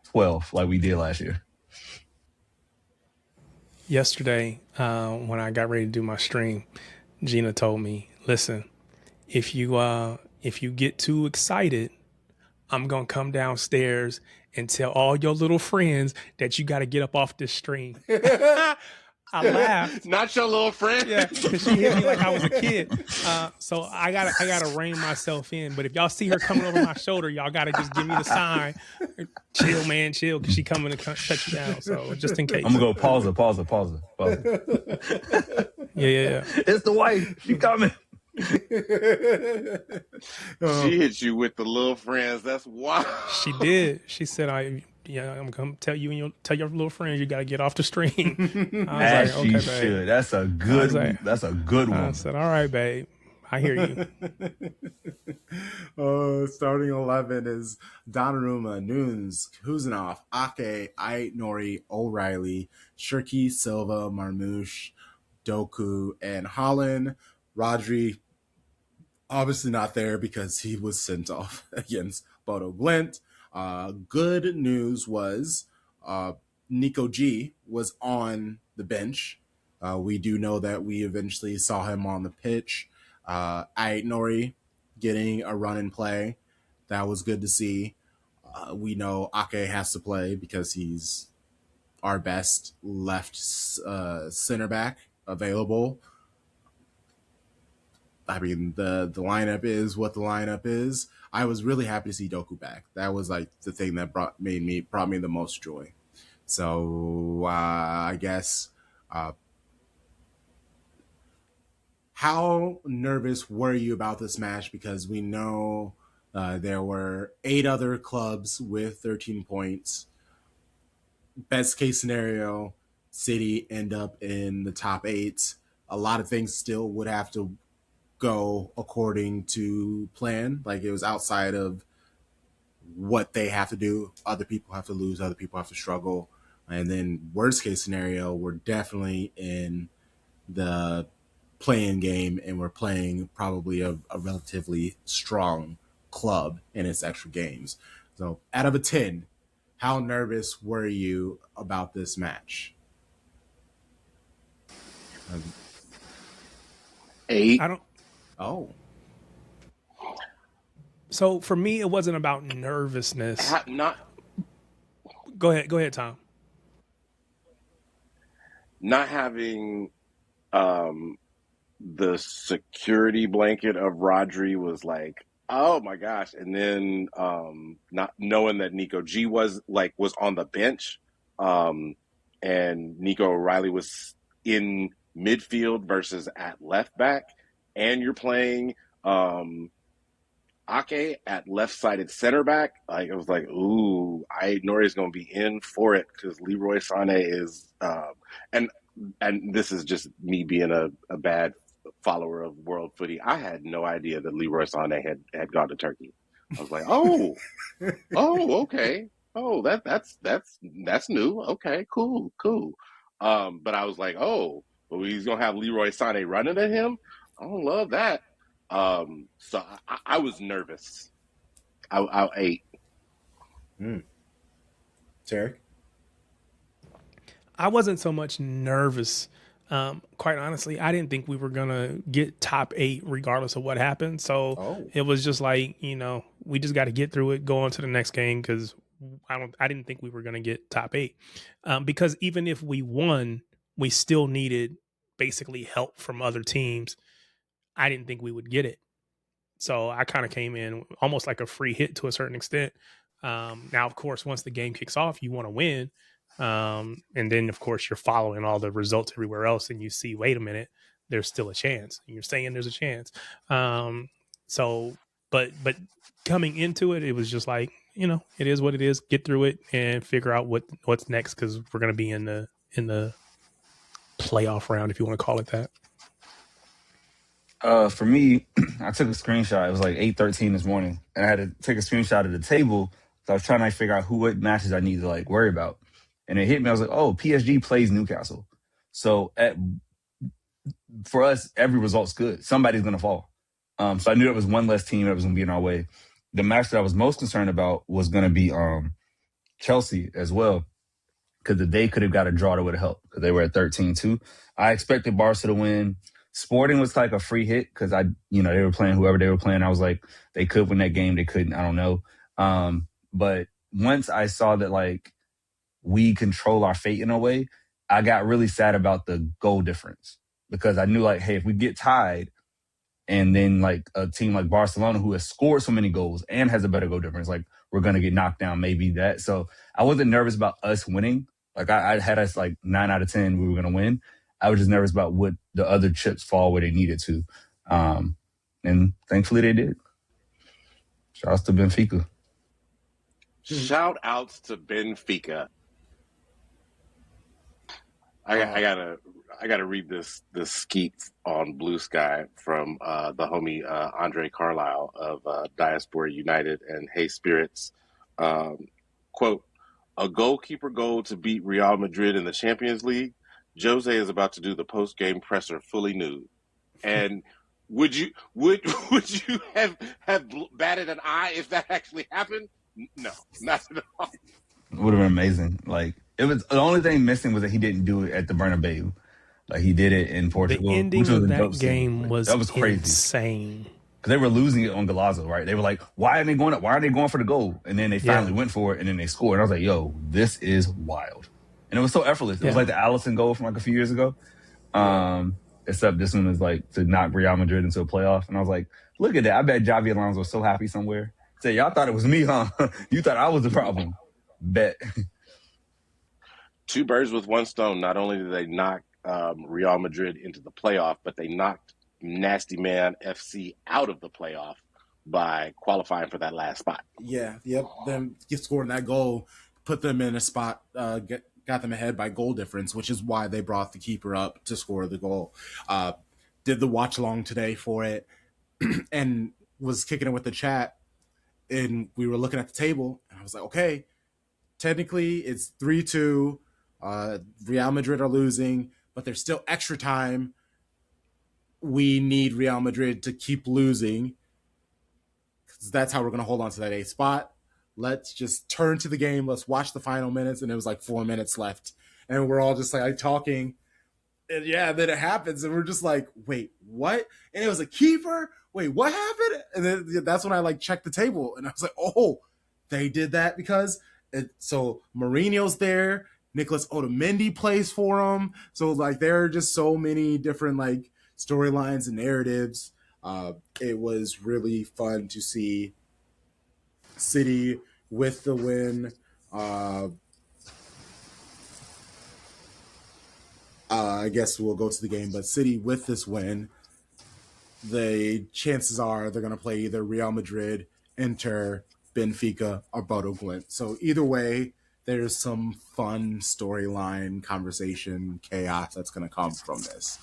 Speaker 6: 12 like we did last year.
Speaker 4: Yesterday, when I got ready to do my stream, Gina told me, "Listen, if you get too excited, I'm gonna come downstairs and tell all your little friends that you got to get up off this stream." I laughed.
Speaker 5: Not your little friend.
Speaker 4: Yeah, because she hit me like I was a kid. So I gotta rein myself in. But if y'all see her coming over my shoulder, y'all gotta just give me the sign. Chill, man, chill, because she coming to shut you down. So just in case.
Speaker 6: I'm gonna go pause it.
Speaker 4: Yeah.
Speaker 6: It's the wife. She coming.
Speaker 5: She hit you with the little friends. That's wild.
Speaker 4: She did. She said, I'm gonna tell you and tell your little friends you gotta get off the stream. I was
Speaker 6: As
Speaker 4: like,
Speaker 6: she
Speaker 4: okay, babe.
Speaker 6: should. That's a good
Speaker 4: I
Speaker 6: one.
Speaker 4: said, all right, babe. I hear you.
Speaker 1: Starting 11 is Donnarumma, Nunes, Kuzanov, Ake, Ait Nori, O'Reilly, Shirky, Silva, Marmouche, Doku, and Holland. Rodri, obviously not there because he was sent off against Bodo Glint. Good news was Nico G was on the bench. We do know that we eventually saw him on the pitch. Ait Nori getting a run and play. That was good to see. We know Ake has to play because he's our best left center back available. I mean, the lineup is what the lineup is. I was really happy to see Doku back. That was like the thing that brought me the most joy. So I guess, how nervous were you about this match? Because we know there were 8 other clubs with 13 points. Best case scenario, City end up in the top 8. A lot of things still would have to go according to plan. Like, it was outside of what they have to do. Other people have to lose, other people have to struggle. And then worst case scenario, we're definitely in the playing game, and we're playing probably a relatively strong club in its extra games. So out of a 10, how nervous were you about this match?
Speaker 5: 8.
Speaker 4: I don't.
Speaker 1: Oh,
Speaker 4: So for me, it wasn't about nervousness.
Speaker 5: Not
Speaker 4: Go ahead, Tom.
Speaker 5: not having the security blanket of Rodri was like, oh my gosh. And then not knowing that Nico G was on the bench, and Nico O'Reilly was in midfield versus at left back, and you're playing Ake at left-sided center back. Like, it was like, ooh, Nori's going to be in for it because Leroy Sané is, and this is just me being a bad follower of world footy. I had no idea that Leroy Sané had gone to Turkey. I was like, oh, okay. Oh, that's new. Okay, cool. But I was like, oh, but he's gonna have Leroy Sané running at him. I don't love that. So I was nervous. I ate.
Speaker 1: Terry.
Speaker 4: I wasn't so much nervous. Quite honestly, I didn't think we were gonna get top 8 regardless of what happened. So it was just like, we just got to get through it, go on to the next game because I didn't think we were gonna get top 8. Because even if we won, we still needed basically help from other teams. I didn't think we would get it. So I kind of came in almost like a free hit to a certain extent. Now, of course, once the game kicks off, you want to win. And then, of course, you're following all the results everywhere else and you see, wait a minute, there's still a chance. And you're saying there's a chance. But coming into it, it was just like, it is what it is. Get through it and figure out what's next because we're going to be in the playoff round, if you want to call it that.
Speaker 6: For me, I took a screenshot. It was like 8:13 this morning, and I had to take a screenshot of the table. So I was trying to figure out what matches I need to worry about. And it hit me. I was like, oh, PSG plays Newcastle. So for us, every result's good. Somebody's going to fall. So I knew there was one less team that was going to be in our way. The match that I was most concerned about was going to be Chelsea as well, because they could have got a draw that would have helped because they were at 13-2. I expected Barca to win. Sporting was like a free hit because they were playing whoever they were playing. I was like, they could win that game. They couldn't. I don't know. But once I saw that we control our fate in a way, I got really sad about the goal difference because I knew hey, if we get tied and then a team like Barcelona who has scored so many goals and has a better goal difference, we're going to get knocked down, maybe that. So I wasn't nervous about us winning. I had us 9 out of 10, we were going to win. I was just nervous about what the other chips fall where they needed to. And thankfully they did. Shout out to Benfica.
Speaker 5: Shout outs to Benfica. I gotta read this skeet on Blue Sky from the homie Andre Carlisle of Diaspora United and Hey Spirits. Quote, a goalkeeper goal to beat Real Madrid in the Champions League. Jose is about to do the post-game presser fully nude. And would you have batted an eye if that actually happened? No, not at all.
Speaker 6: It would have been amazing. It was the only thing missing was that he didn't do it at the Bernabeu. He did it in Portugal.
Speaker 4: The ending of that game was
Speaker 6: crazy.
Speaker 4: Insane.
Speaker 6: Because they were losing it on Galatasaray, right? They were like, why are they going up? Why are they going for the goal? And then they finally went for it, and then they scored. And I was like, yo, this is wild. And it was so effortless. It was like the Allison goal from a few years ago. Except this one is to knock Real Madrid into a playoff. And I was like, look at that. I bet Javi Alonso was so happy somewhere. Say, y'all thought it was me, huh? You thought I was the problem. Bet.
Speaker 5: Two birds with one stone. Not only did they knock Real Madrid into the playoff, but they knocked Nasty Man FC out of the playoff by qualifying for that last spot.
Speaker 1: Yeah, yep. Them scoring that goal put them in a spot, got them ahead by goal difference, which is why they brought the keeper up to score the goal. Did the watch along today for it and was kicking it with the chat. And we were looking at the table and I was like, okay, technically it's 3-2. Real Madrid are losing, but there's still extra time. We need Real Madrid to keep losing because that's how we're going to hold on to that 8th spot. Let's just turn to the game. Let's watch the final minutes. And it was 4 minutes left. And we're all just talking. And then it happens, and we're just like, wait, what? And it was a keeper. Wait, what happened? And then that's when I like checked the table, and I was like, oh, they did that because so Mourinho's there. Nicholas Otamendi plays for him. So like there are just so many different like storylines and narratives. It was really fun to see City with the win. I guess we'll go to the game, but City with this win, the chances are they're going to play either Real Madrid, Inter, Benfica, or Bodo Glimt. So either way, there's some fun storyline, conversation, chaos that's going to come from this.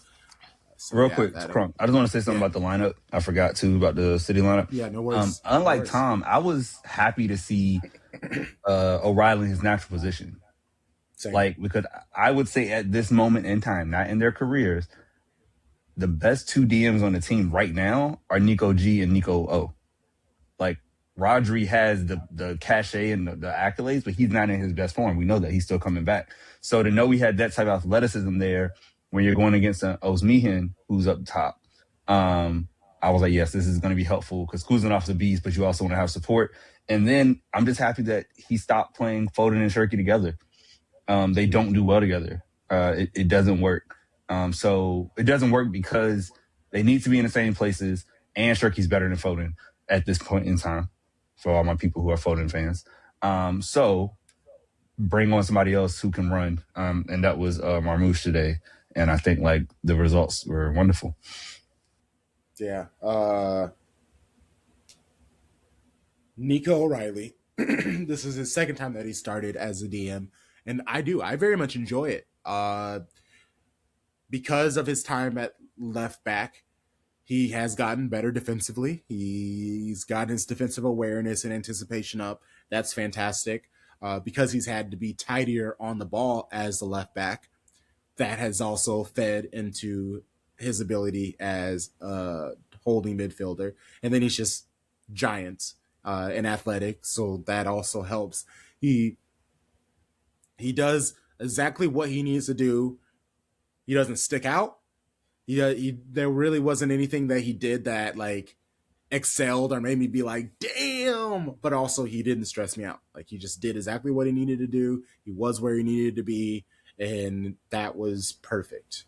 Speaker 1: So
Speaker 6: Real quick, Crunk, I just want to say something about the lineup. I forgot too about the City lineup.
Speaker 1: Yeah, no worries.
Speaker 6: Unlike
Speaker 1: no worries.
Speaker 6: Tom, I was happy to see O'Reilly in his natural position.
Speaker 1: Same.
Speaker 6: Like, because I would say at this moment in time, not in their careers, the best two DMs on the team right now are Nico G and Nico O. Like, Rodri has the cachet and the accolades, but he's not in his best form. We know that he's still coming back. So to know we had that type of athleticism there when you're going against an Osmihan who's up top, I was like, yes, this is going to be helpful because Kuzanov's a beast, but you also want to have support. And then I'm just happy that he stopped playing Foden and Shirky together. They don't do well together. It doesn't work. So it doesn't work because they need to be in the same places, and Shirky's better than Foden at this point in time for all my people who are Foden fans. So bring on somebody else who can run. And that was Marmouche today. And I think like the results were wonderful.
Speaker 1: Yeah. Nico O'Reilly. This is his second time that he started as a DM. And I very much enjoy it. Because of his time at left back, he has gotten better defensively. He's gotten his defensive awareness and anticipation up. That's fantastic. Because he's had to be tidier on the ball as the left back, that has also fed into his ability as a holding midfielder. And then he's just giant and athletic, so that also helps. He does exactly what he needs to do. He doesn't stick out. There really wasn't anything that he did that like excelled or made me be like, damn. But also he didn't stress me out. Like he just did exactly what he needed to do. He was where he needed to be, and that was perfect.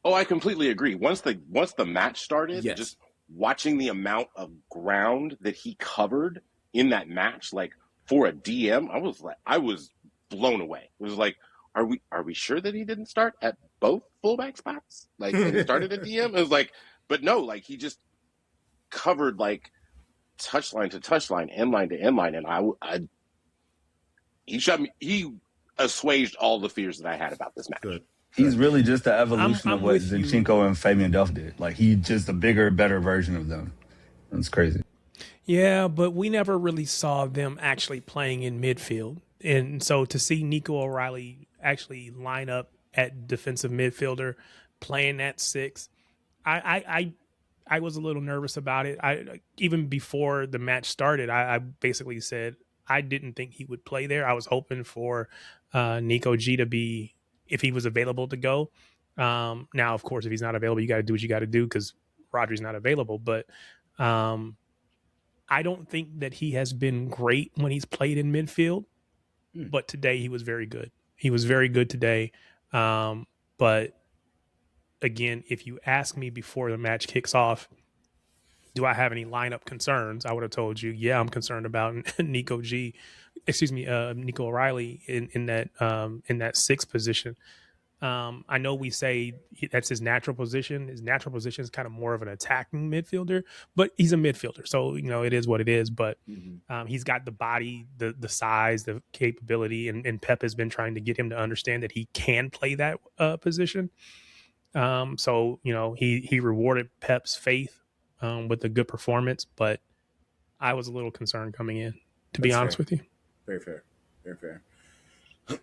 Speaker 5: Oh, I completely agree. Once the match started,
Speaker 1: Yes.
Speaker 5: just watching the amount of ground that he covered in that match, like for a DM, I was blown away. It was like, are we sure that he didn't start at both fullback spots? Like, and he started at DM? It was like, but no, like he just covered like touchline to touchline, end line to end line, and he assuaged all the fears that I had about this match.
Speaker 1: Good.
Speaker 6: He's really just the evolution
Speaker 4: I'm
Speaker 6: of what
Speaker 4: with you.
Speaker 6: Zinchenko and Fabian Delph did. Like he's just a bigger, better version of them. It's crazy.
Speaker 4: Yeah, but we never really saw them actually playing in midfield. And so to see Nico O'Reilly actually line up at defensive midfielder, playing at 6, I was a little nervous about it. I even before the match started, I basically said I didn't think he would play there. I was hoping for Nico G to be, if he was available, to go. Now, of course, if he's not available, you got to do what you got to do because Rodri's not available. But I don't think that he has been great when he's played in midfield. But today he was very good. He was very good today. But again, if you ask me before the match kicks off, do I have any lineup concerns? I would have told you, yeah, I'm concerned about Nico O'Reilly in that 6th position. I know we say that's his natural position. His natural position is kind of more of an attacking midfielder, but he's a midfielder, so it is what it is. But he's got the body, the size, the capability, and Pep has been trying to get him to understand that he can play that position. So he rewarded Pep's faith with a good performance, but I was a little concerned coming in, to be honest with you.
Speaker 1: Very fair. Very fair.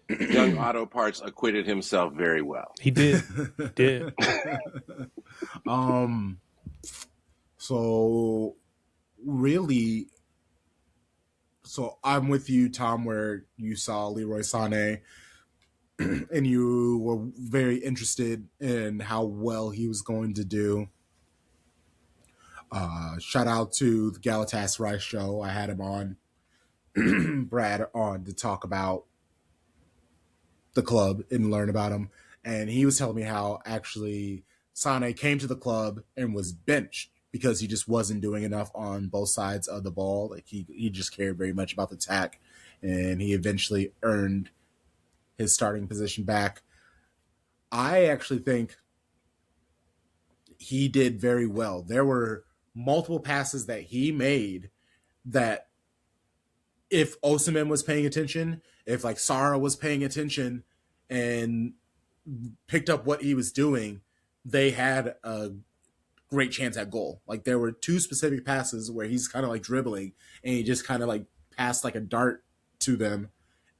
Speaker 5: Young Auto Parts acquitted himself very well.
Speaker 4: He did. Did.
Speaker 1: So really, so I'm with you, Tom, where you saw Leroy Sané and you were very interested in how well he was going to do. Shout out to the Galatasaray show. I had him on, Brad, on to talk about the club and learn about him. And he was telling me how actually Sane came to the club and was benched because he just wasn't doing enough on both sides of the ball. Like he just cared very much about the attack, and he eventually earned his starting position back. I actually think he did very well. There were multiple passes that he made that if Osimhen was paying attention, if like Sara was paying attention and picked up what he was doing, they had a great chance at goal. Like there were two specific passes where he's kind of like dribbling and he just kind of like passed like a dart to them,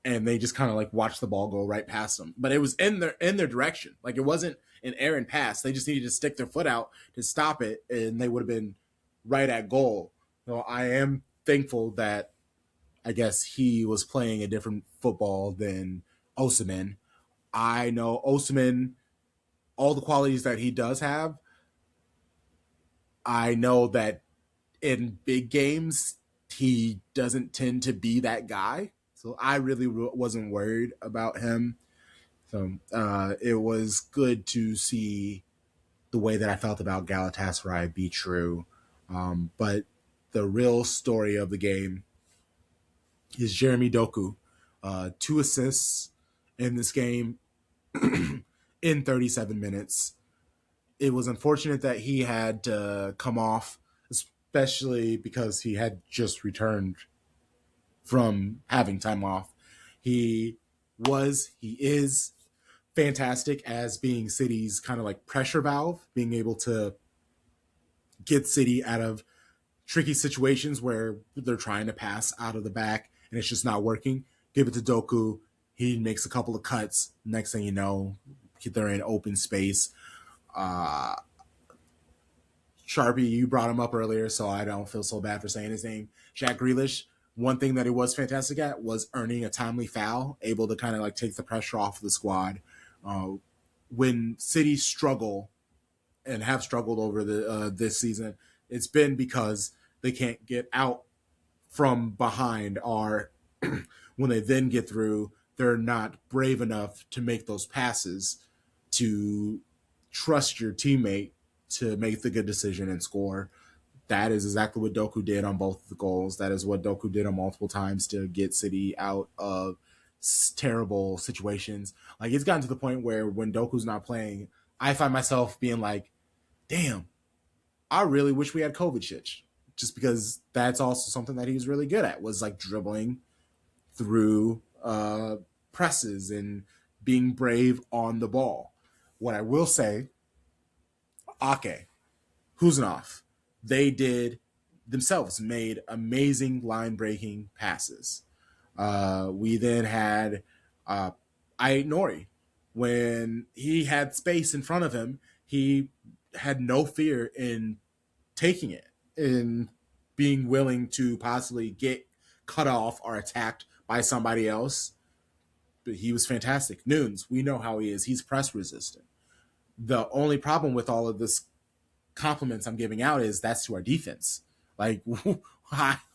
Speaker 1: and they just kind of like watched the ball go right past them. But it was in their direction. Like it wasn't an errant pass. They just needed to stick their foot out to stop it, and they would have been right at goal. So I am thankful that I guess he was playing a different football than Osimhen. I know Osimhen, all the qualities that he does have. I know that in big games, he doesn't tend to be that guy. So I really wasn't worried about him. So it was good to see the way that I felt about Galatasaray be true. But the real story of the game is Jeremy Doku. 2 assists in this game in 37 minutes. It was unfortunate that he had to come off, especially because he had just returned from having time off. He is fantastic as being City's kind of like pressure valve, being able to get City out of tricky situations where they're trying to pass out of the back and it's just not working. Give it to Doku. He makes a couple of cuts. Next thing you know, they're in open space. Sharpie, you brought him up earlier, so I don't feel so bad for saying his name. Jack Grealish, one thing that he was fantastic at was earning a timely foul, able to kind of like take the pressure off the squad. When City struggle and have struggled over this season, it's been because they can't get out from behind, or when they then get through, they're not brave enough to make those passes to trust your teammate to make the good decision and score. That is exactly what Doku did on both of the goals. That is what Doku did on multiple times to get City out of terrible situations. Like it's gotten to the point where when Doku's not playing, I find myself being like, damn, I really wish we had Kovacic, just because that's also something that he was really good at, was like dribbling through presses and being brave on the ball. What I will say, Ake, Kuzanov, they did themselves, made amazing line breaking passes. We then had Ait Nori. When he had space in front of him, he had no fear in taking it, in being willing to possibly get cut off or attacked by somebody else. But he was fantastic. Nunes, we know how he is. He's press resistant. The only problem with all of this compliments I'm giving out is that's to our defense. Like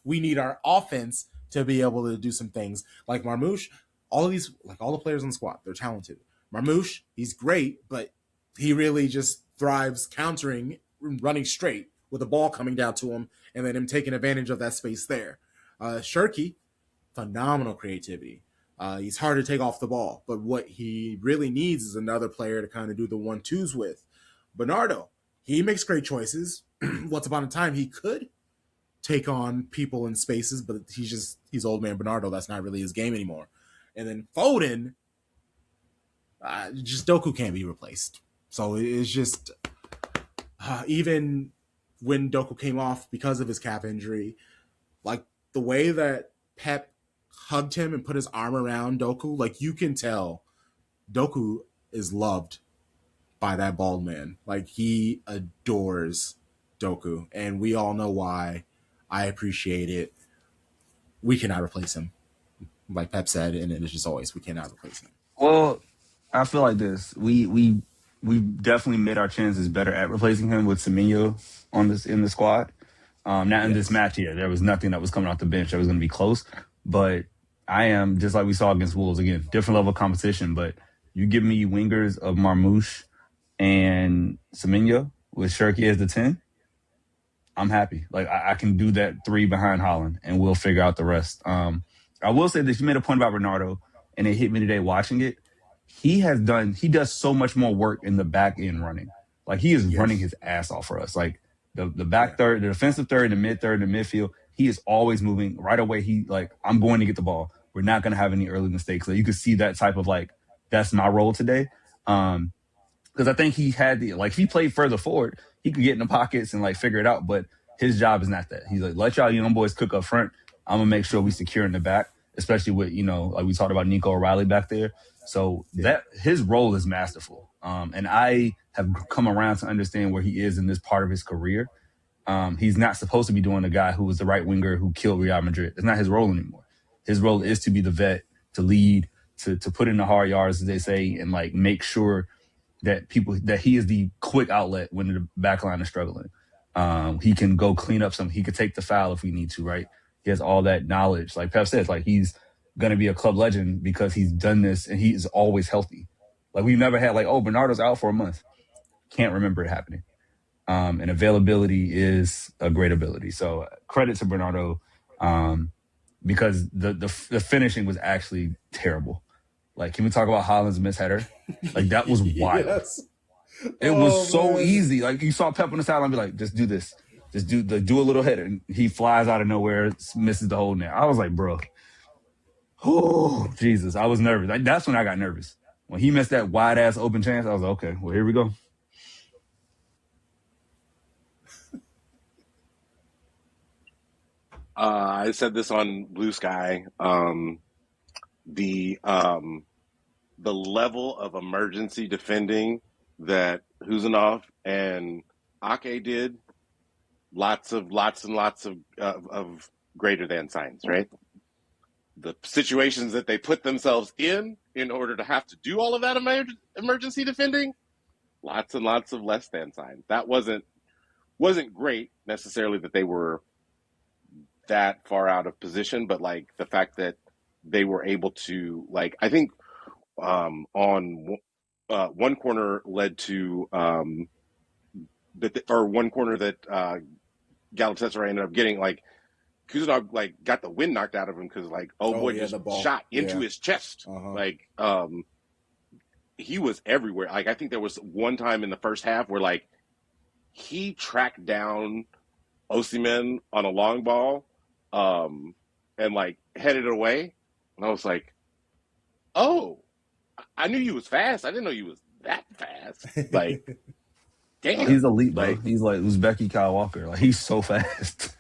Speaker 1: we need our offense to be able to do some things. Like Marmoush, all of these, like all the players on the squad, they're talented. Marmoush, he's great, but he really just thrives countering, running straight with the ball coming down to him, and then him taking advantage of that space there. Shirky, phenomenal creativity. He's hard to take off the ball, but what he really needs is another player to kind of do the 1-2s with. Bernardo, he makes great choices. Once upon a time, he could take on people in spaces, but he's old man Bernardo. That's not really his game anymore. And then Foden, just Doku can't be replaced. So it's just, even when Doku came off because of his calf injury, like the way that Pep hugged him and put his arm around Doku, like you can tell Doku is loved by that bald man. Like he adores Doku, and we all know why. I appreciate it. We cannot replace him, like Pep said, and it's just always we cannot replace him.
Speaker 6: Well, I feel like this. We definitely made our chances better at replacing him with Semenyo on this in the squad. Not in this
Speaker 1: Yes.
Speaker 6: match here. There was nothing that was coming off the bench that was going to be close. But I am just like we saw against Wolves again, different level of competition. But you give me wingers of Marmouche and Semenyo with Shirky as the 10, I'm happy. Like I can do that three behind Holland, and we'll figure out the rest. I will say this: you made a point about Bernardo, and it hit me today watching it. He does so much more work in the back end running. Like he is running
Speaker 1: Yes.
Speaker 6: his ass off for us. Like the back
Speaker 1: Yeah.
Speaker 6: third, the defensive third, the mid third, the midfield. He is always moving right away. He like I'm going to get the ball. We're not going to have any early mistakes. Like you could see that type of like that's my role today. Because I think he had the like if he played further forward, he could get in the pockets and like figure it out. But his job is not that. He's like, let y'all young boys cook up front. I'm gonna make sure we secure in the back, especially with like we talked about Nico O'Reilly back there. So
Speaker 1: Yeah.
Speaker 6: that his role is masterful. And I have come around to understand where he is in this part of his career. He's not supposed to be doing the guy who was the right winger who killed Real Madrid. It's not his role anymore. His role is to be the vet, to lead, to put in the hard yards, as they say, and like make sure that he is the quick outlet when the back line is struggling. He can go clean up some. He could take the foul if we need to, right? He has all that knowledge. Like Pep says, like he's going to be a club legend because he's done this and he is always healthy. Like we've never had like, oh, Bernardo's out for a month. Can't remember it happening. And availability is a great ability. So credit to Bernardo because the finishing was actually terrible. Like, can we talk about Holland's misheader? Like that was wild.
Speaker 1: Yes.
Speaker 6: It was
Speaker 1: Oh
Speaker 6: so
Speaker 1: man.
Speaker 6: easy. Like you saw Pep on the sideline be like, just do this. Just do a little header. And he flies out of nowhere, misses the whole net. I was like, bro. Oh, Jesus. I was nervous. Like, that's when I got nervous. When he missed that wide ass open chance, I was like, okay, well, here we go.
Speaker 5: I said this on Blue Sky. The level of emergency defending that Huzanov and Ake did, lots and lots of greater than signs, right? The situations that they put themselves in order to have to do all of that emergency defending, lots and lots of less than signs. That wasn't great necessarily that they were that far out of position, but like the fact that they were able to like I think on one corner led to or one corner that Galatasaray ended up getting like Kuzanov like got the wind knocked out of him because like oh boy
Speaker 1: yeah,
Speaker 5: just
Speaker 1: the ball.
Speaker 5: shot into
Speaker 1: Yeah.
Speaker 5: his chest.
Speaker 1: Uh-huh.
Speaker 5: Like he was everywhere. Like I think there was one time in the first half where like he tracked down Osimhen on a long ball and like headed it away. And I was like, oh, I knew you was fast. I didn't know you was that fast. Like, damn.
Speaker 6: He's elite, bro.
Speaker 5: Like,
Speaker 6: He's like Uzbeki Kyle Walker. Like he's so fast.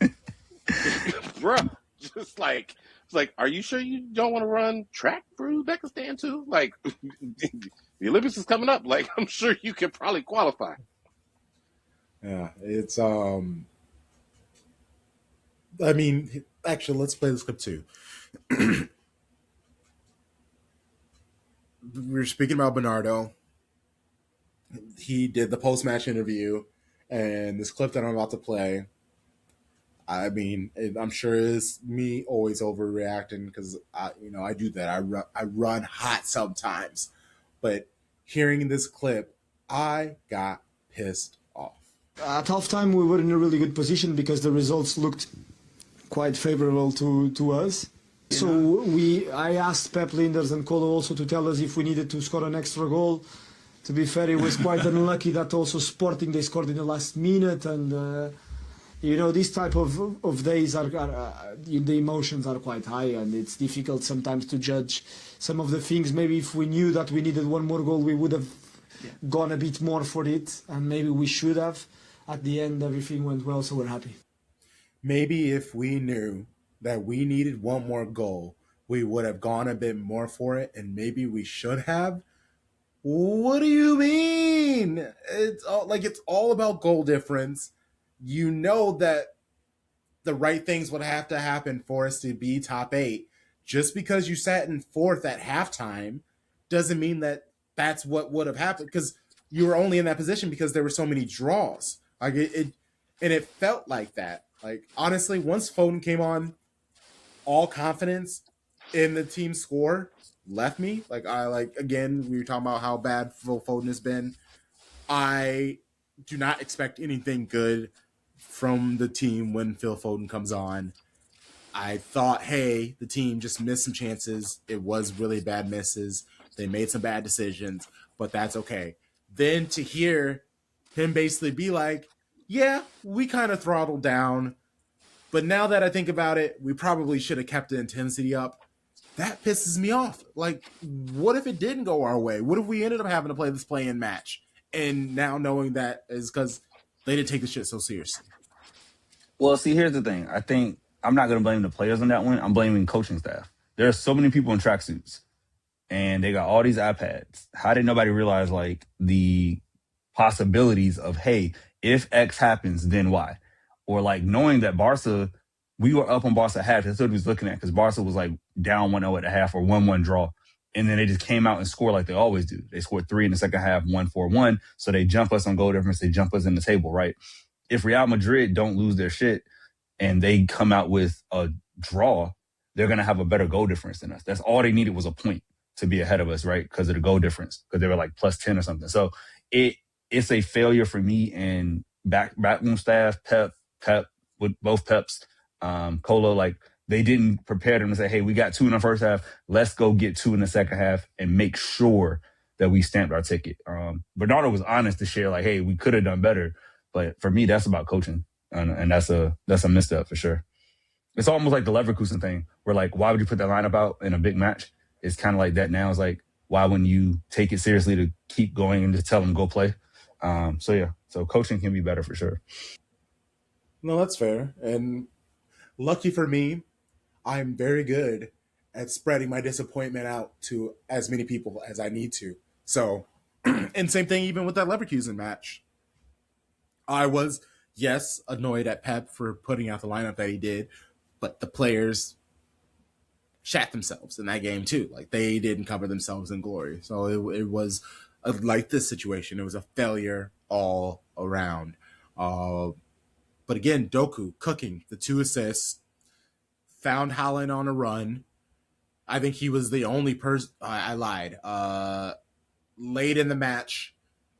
Speaker 5: bro, just like it's like, are you sure you don't want to run track for Uzbekistan too? Like, the Olympics is coming up. Like, I'm sure you could probably qualify.
Speaker 1: Yeah, it's I mean, actually, let's play this clip too. We were speaking about Bernardo. He did the post-match interview, and this clip that I'm about to play. I mean, I'm sure it's me always overreacting because I do that. I run hot sometimes, but hearing this clip, I got pissed off.
Speaker 8: At halftime, we were in a really good position because the results looked quite favorable to us. So I asked Pep Linders and Kolo also to tell us if we needed to score an extra goal. To be fair, it was quite unlucky that also Sporting they scored in the last minute, and these type of days are the emotions are quite high, and it's difficult sometimes to judge some of the things. Maybe if we knew that we needed one more goal, we would have gone a bit more for it, and maybe we should have. At the end, everything went well, so we're happy.
Speaker 1: Maybe if we knew that we needed one more goal, we would have gone a bit more for it, and maybe we should have. What do you mean? It's all about goal difference. You know that the right things would have to happen for us to be top 8. Just because you sat in 4th at halftime doesn't mean that that's what would have happened, because you were only in that position because there were so many draws. Like and it felt like that. Like, honestly, once Foden came on, all confidence in the team score left me. Again, we were talking about how bad Phil Foden has been. I do not expect anything good from the team when Phil Foden comes on. I thought, hey, the team just missed some chances. It was really bad misses. They made some bad decisions, but that's okay. Then to hear him basically be like, yeah, we kind of throttled down, but now that I think about it, we probably should have kept the intensity up. That pisses me off. Like, what if it didn't go our way? What if we ended up having to play this play-in match? And now knowing that is because they didn't take the shit so seriously.
Speaker 6: Well, see, here's the thing. I think I'm not going to blame the players on that one. I'm blaming coaching staff. There are so many people in tracksuits, and they got all these iPads. How did nobody realize, like, the possibilities of, hey, if X happens, then Y? Or, like, knowing that Barca, we were up on Barca half. That's what we was looking at, because Barca was, like, down 1-0 at the half or 1-1 draw. And then they just came out and scored like they always do. They scored 3 in the second half, 1-4-1. So they jump us on goal difference. They jump us in the table, right? If Real Madrid don't lose their shit and they come out with a draw, they're going to have a better goal difference than us. That's all they needed was a point to be ahead of us, right? Because of the goal difference, because they were like plus 10 or something. So it's a failure for me and backroom staff, Pep, with both Peps, Colo, like, they didn't prepare them to say, hey, we got 2 in the first half. Let's go get 2 in the second half and make sure that we stamped our ticket. Bernardo was honest to share, like, hey, we could have done better. But for me, that's about coaching. And that's a misstep for sure. It's almost like the Leverkusen thing, where, like, why would you put that lineup out in a big match? It's kind of like that now. It's like, why wouldn't you take it seriously to keep going and just tell them go play? So coaching can be better for sure.
Speaker 1: No, that's fair. And lucky for me, I'm very good at spreading my disappointment out to as many people as I need to. So, and same thing even with that Leverkusen match. I was, yes, annoyed at Pep for putting out the lineup that he did, but the players shat themselves in that game too. Like, they didn't cover themselves in glory. So it was like this situation. It was a failure all around. But again, Doku cooking the 2 assists, found Haaland on a run. I think he was the only person. I lied. Late in the match,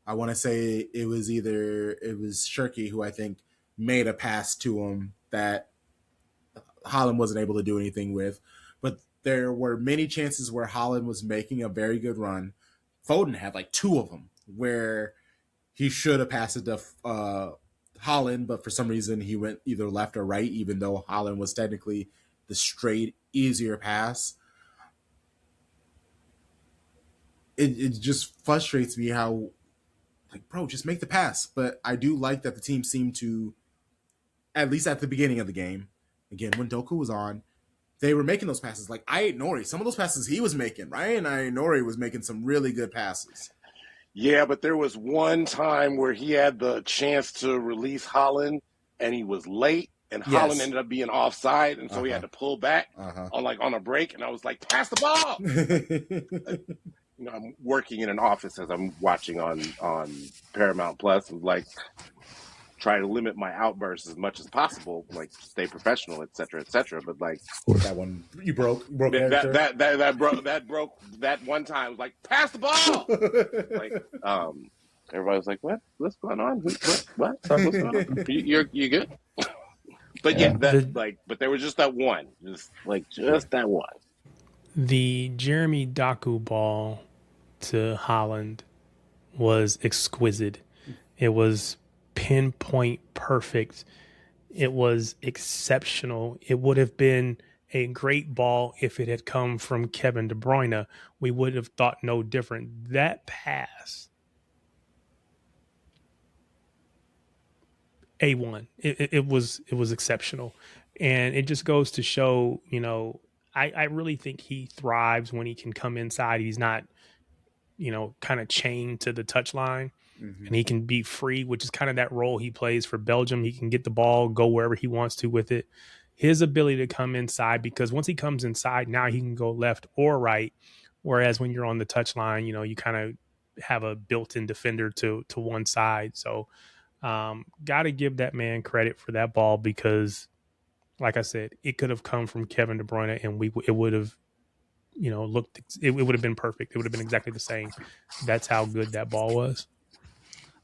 Speaker 1: I want to say it was Shirky who I think made a pass to him that Haaland wasn't able to do anything with. But there were many chances where Haaland was making a very good run. Foden had like 2 of them where he should have passed it to Haaland, but for some reason he went either left or right, even though Haaland was technically the straight, easier pass. It just frustrates me how, like, bro, just make the pass. But I do like that the team seemed to, at least at the beginning of the game, again, when Doku was on, they were making those passes. Like, Nori, some of those passes he was making, Ryan Nori was making some really good passes.
Speaker 5: Yeah, but there was one time where he had the chance to release Haaland, and he was late, and Haaland ended up being offside, and so he had to pull back on a break, and I was like, pass the ball! I'm working in an office as I'm watching on Paramount Plus, and, like, try to limit my outbursts as much as possible, like, stay professional, et cetera, but, like,
Speaker 1: that one you broke
Speaker 5: that broke that one time. Was like, pass the ball. Like, everybody was like, what's going on? What? Sorry, what's going on? You good? But yeah, but there was just that one, just that one.
Speaker 4: The Jeremy Doku ball to Haaland was exquisite. It was pinpoint perfect. It was exceptional. It would have been a great ball if it had come from Kevin De Bruyne. We would have thought no different. That pass, A1. It was exceptional. And it just goes to show, I really think he thrives when he can come inside. He's not, kind of chained to the touchline. Mm-hmm. And he can be free, which is kind of that role he plays for Belgium. He can get the ball, go wherever he wants to with it. His ability to come inside, because once he comes inside, now he can go left or right. Whereas when you're on the touchline, you kind of have a built-in defender to one side. So got to give that man credit for that ball, because like I said, it could have come from Kevin De Bruyne and it would have, looked, it would have been perfect. It would have been exactly the same. That's how good that ball was.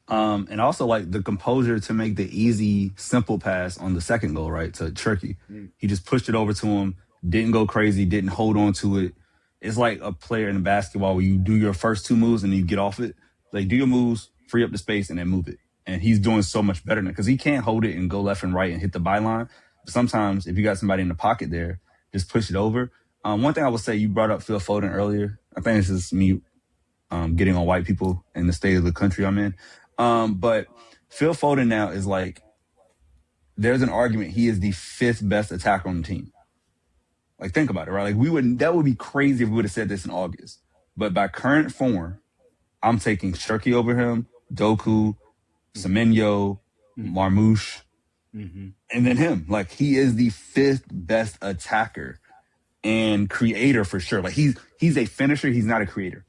Speaker 6: And also like the composure to make the easy, simple pass on the second goal, right, to Cherky. He just pushed it over to him, didn't go crazy, didn't hold on to it. It's like a player in basketball where you do your first two moves and then you get off it. Like, do your moves, free up the space, and then move it. And he's doing so much better than, because he can't hold it and go left and right and hit the byline. But sometimes if you got somebody in the pocket there, just push it over. One thing I would say, you brought up Phil Foden earlier. I think it's just me getting on white people in the state of the country I'm in. But Phil Foden now is like, there's an argument he is the 5th best attacker on the team. Like, think about it, right? Like, that would be crazy if we would have said this in August. But by current form, I'm taking Shirky over him, Doku, Semenyo, Marmouche, and then him. Like, he is the 5th best attacker and creator for sure. Like, he's a finisher. He's not a creator.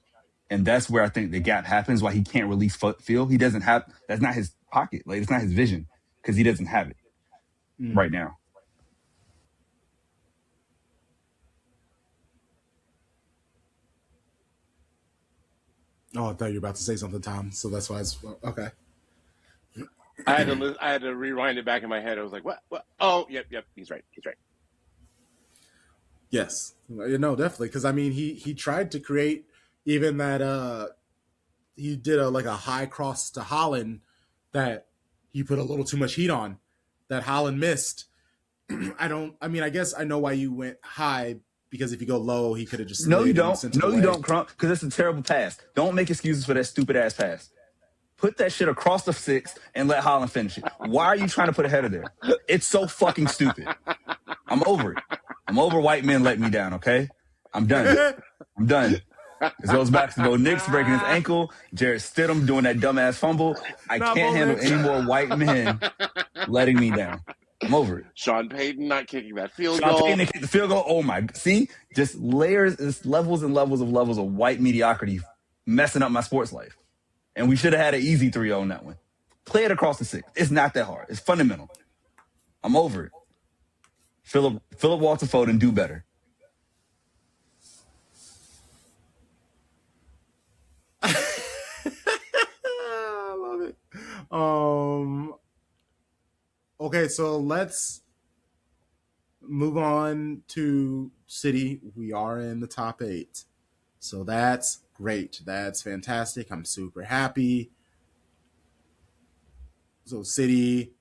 Speaker 6: And that's where I think the gap happens, why he can't release Phil. He doesn't have, that's not his pocket. Like, it's not his vision, because he doesn't have it right now.
Speaker 1: Oh, I thought you were about to say something, Tom. So that's why it's okay.
Speaker 5: I had to rewind it back in my head. I was like, what? Oh, yep. He's right.
Speaker 1: Yes, definitely. Because I mean, he tried to create even that. He did a high cross to Holland that he put a little too much heat on, that Holland missed. I guess I know why you went high, because if you go low, he could have just
Speaker 6: No, you don't. No, you don't, Crump, because it's a terrible pass. Don't make excuses for that stupid ass pass. Put that shit across the 6 and let Holland finish it. Why are you trying to put a header there? It's so fucking stupid. I'm over it. I'm over white men letting me down, okay? I'm done. It goes back to Bo Nix breaking his ankle, Jared Stidham doing that dumbass fumble. I can't handle any more white men letting me down. I'm over it.
Speaker 5: Sean Payton not kicking that field goal.
Speaker 6: Sean Payton kicked the field goal. Oh my! See, just layers, it's levels and levels of white mediocrity messing up my sports life. And we should have had an easy 3-0 on that one. Play it across the 6. It's not that hard. It's fundamental. I'm over it. Philip Walter Foden, do better.
Speaker 1: I love it. Okay, so let's move on to City. We are in the top 8. So that's great. That's fantastic. I'm super happy. So City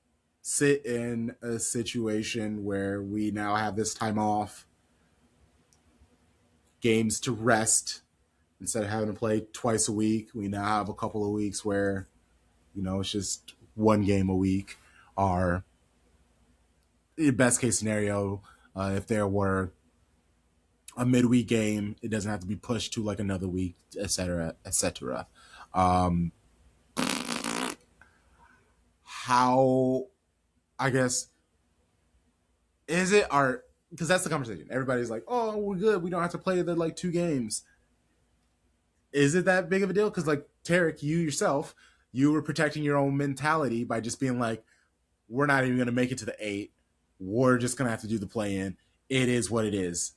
Speaker 1: sit in a situation where we now have this time off, games to rest. Instead of having to play twice a week, we now have a couple of weeks where, it's just one game a week. Our best case scenario, if there were a midweek game, it doesn't have to be pushed to like another week, et cetera, et cetera. How, I guess, is it our, because that's the conversation. Everybody's like, oh, we're good. We don't have to play the 2 games. Is it that big of a deal? Because Tarek, you yourself, you were protecting your own mentality by just being like, we're not even going to make it to the 8. We're just going to have to do the play-in. It is what it is.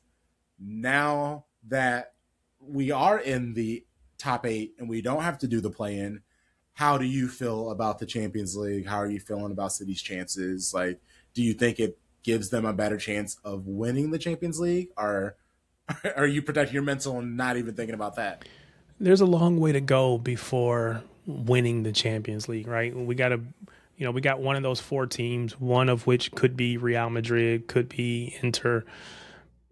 Speaker 1: Now that we are in the top 8 and we don't have to do the play-in, how do you feel about the Champions League? How are you feeling about City's chances? Do you think it gives them a better chance of winning the Champions League? Or are you protecting your mental and not even thinking about that?
Speaker 4: There's a long way to go before winning the Champions League, right? We got one of those 4 teams, one of which could be Real Madrid, could be Inter.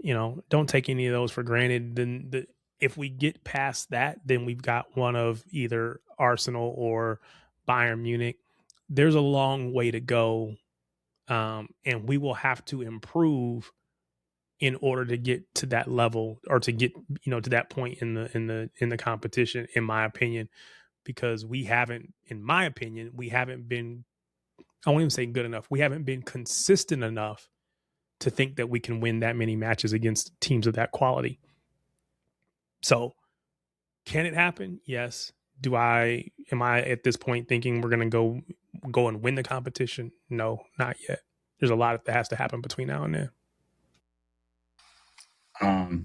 Speaker 4: Don't take any of those for granted. Then if we get past that, then we've got one of either Arsenal or Bayern Munich. There's a long way to go, and we will have to improve in order to get to that level, or to get to that point in the competition, in my opinion, because in my opinion, we haven't been, I won't even say good enough. We haven't been consistent enough to think that we can win that many matches against teams of that quality. So can it happen? Yes. Am I at this point thinking we're going to go and win the competition? No, not yet. There's a lot that has to happen between now and then.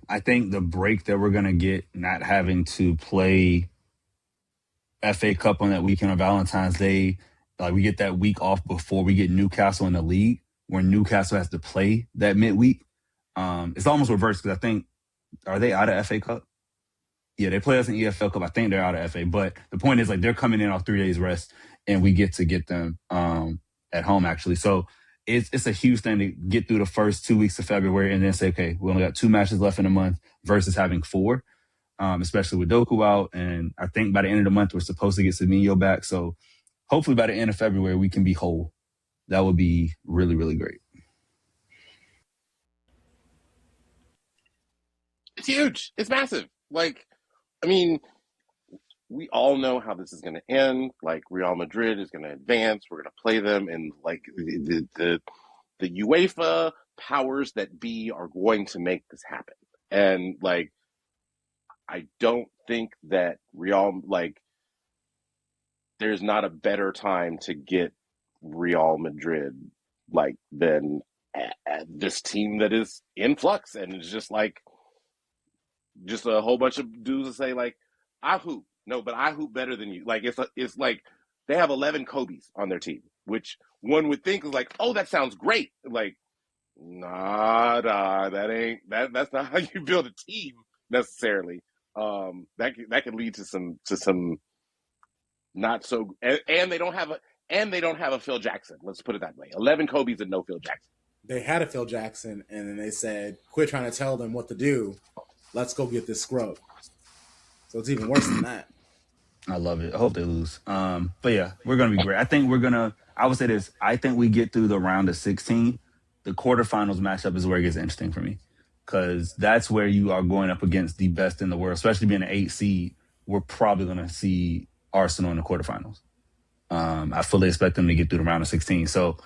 Speaker 6: I think the break that we're gonna get, not having to play FA Cup on that weekend on Valentine's Day, like we get that week off before we get Newcastle in the league, where Newcastle has to play that midweek. It's almost reversed because I think, are they out of FA Cup? Yeah, they play us in EFL Cup. I think they're out of FA. But the point is, like, they're coming in off 3 days rest, and we get to get them at home, actually. So it's a huge thing to get through the first 2 weeks of February and then say, okay, we only got 2 matches left in a month versus having 4, especially with Doku out. And I think by the end of the month, we're supposed to get Semenyo back. So hopefully by the end of February, we can be whole. That would be really, really great.
Speaker 5: It's huge. It's massive. Like, I mean, we all know how this is going to end. Like, Real Madrid is going to advance. We're going to play them, and like the UEFA powers that be are going to make this happen. And like, I don't think that there's not a better time to get Real Madrid like than at this team that is in flux, and it's just a whole bunch of dudes that say like, I hoop. No, but I hoop better than you. Like it's like they have 11 Kobe's on their team, which one would think is like, oh, that sounds great. Like, nah, that's not how you build a team necessarily. That could lead to some not so, and they don't have a Phil Jackson. Let's put it that way. 11 Kobe's and no Phil Jackson.
Speaker 1: They had a Phil Jackson, and then they said, quit trying to tell them what to do. Let's go get this scrub. So it's even worse than that.
Speaker 6: I love it. I hope they lose. But yeah, we're going to be great. I would say this. I think we get through the round of 16. The quarterfinals matchup is where it gets interesting for me, because that's where you are going up against the best in the world, especially being an 8 seed. We're probably going to see Arsenal in the quarterfinals. I fully expect them to get through the round of 16. So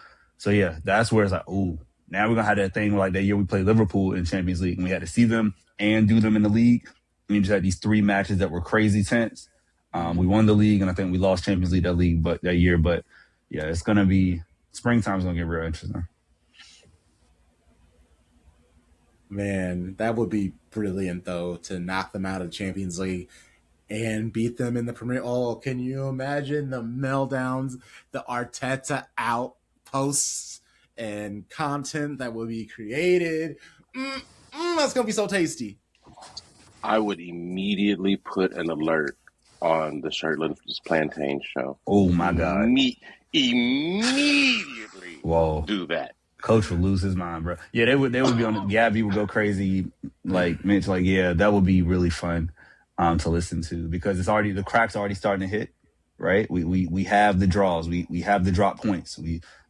Speaker 6: yeah, that's where it's like, ooh, now we're going to have that thing like that year we played Liverpool in Champions League, and we had to see them and do them in the league. We just had these 3 matches that were crazy tense. We won the league, and I think we lost Champions League that year. But yeah, it's going to be springtime's going to get real interesting.
Speaker 1: Man, that would be brilliant though, to knock them out of the Champions League and beat them in the Premier. Oh, can you imagine the meltdowns, the Arteta outposts and content that will be created? That's gonna be so tasty.
Speaker 5: I would immediately put an alert on the Shirtless Plantain show.
Speaker 6: Oh my God!
Speaker 5: Immediately,
Speaker 6: whoa,
Speaker 5: do that.
Speaker 6: Coach will lose his mind, bro. Yeah, they would be on it. Gabby would go crazy. Like Mitch, like, yeah, that would be really fun to listen to, because the cracks already starting to hit. Right, we have the draws, we have the drop points.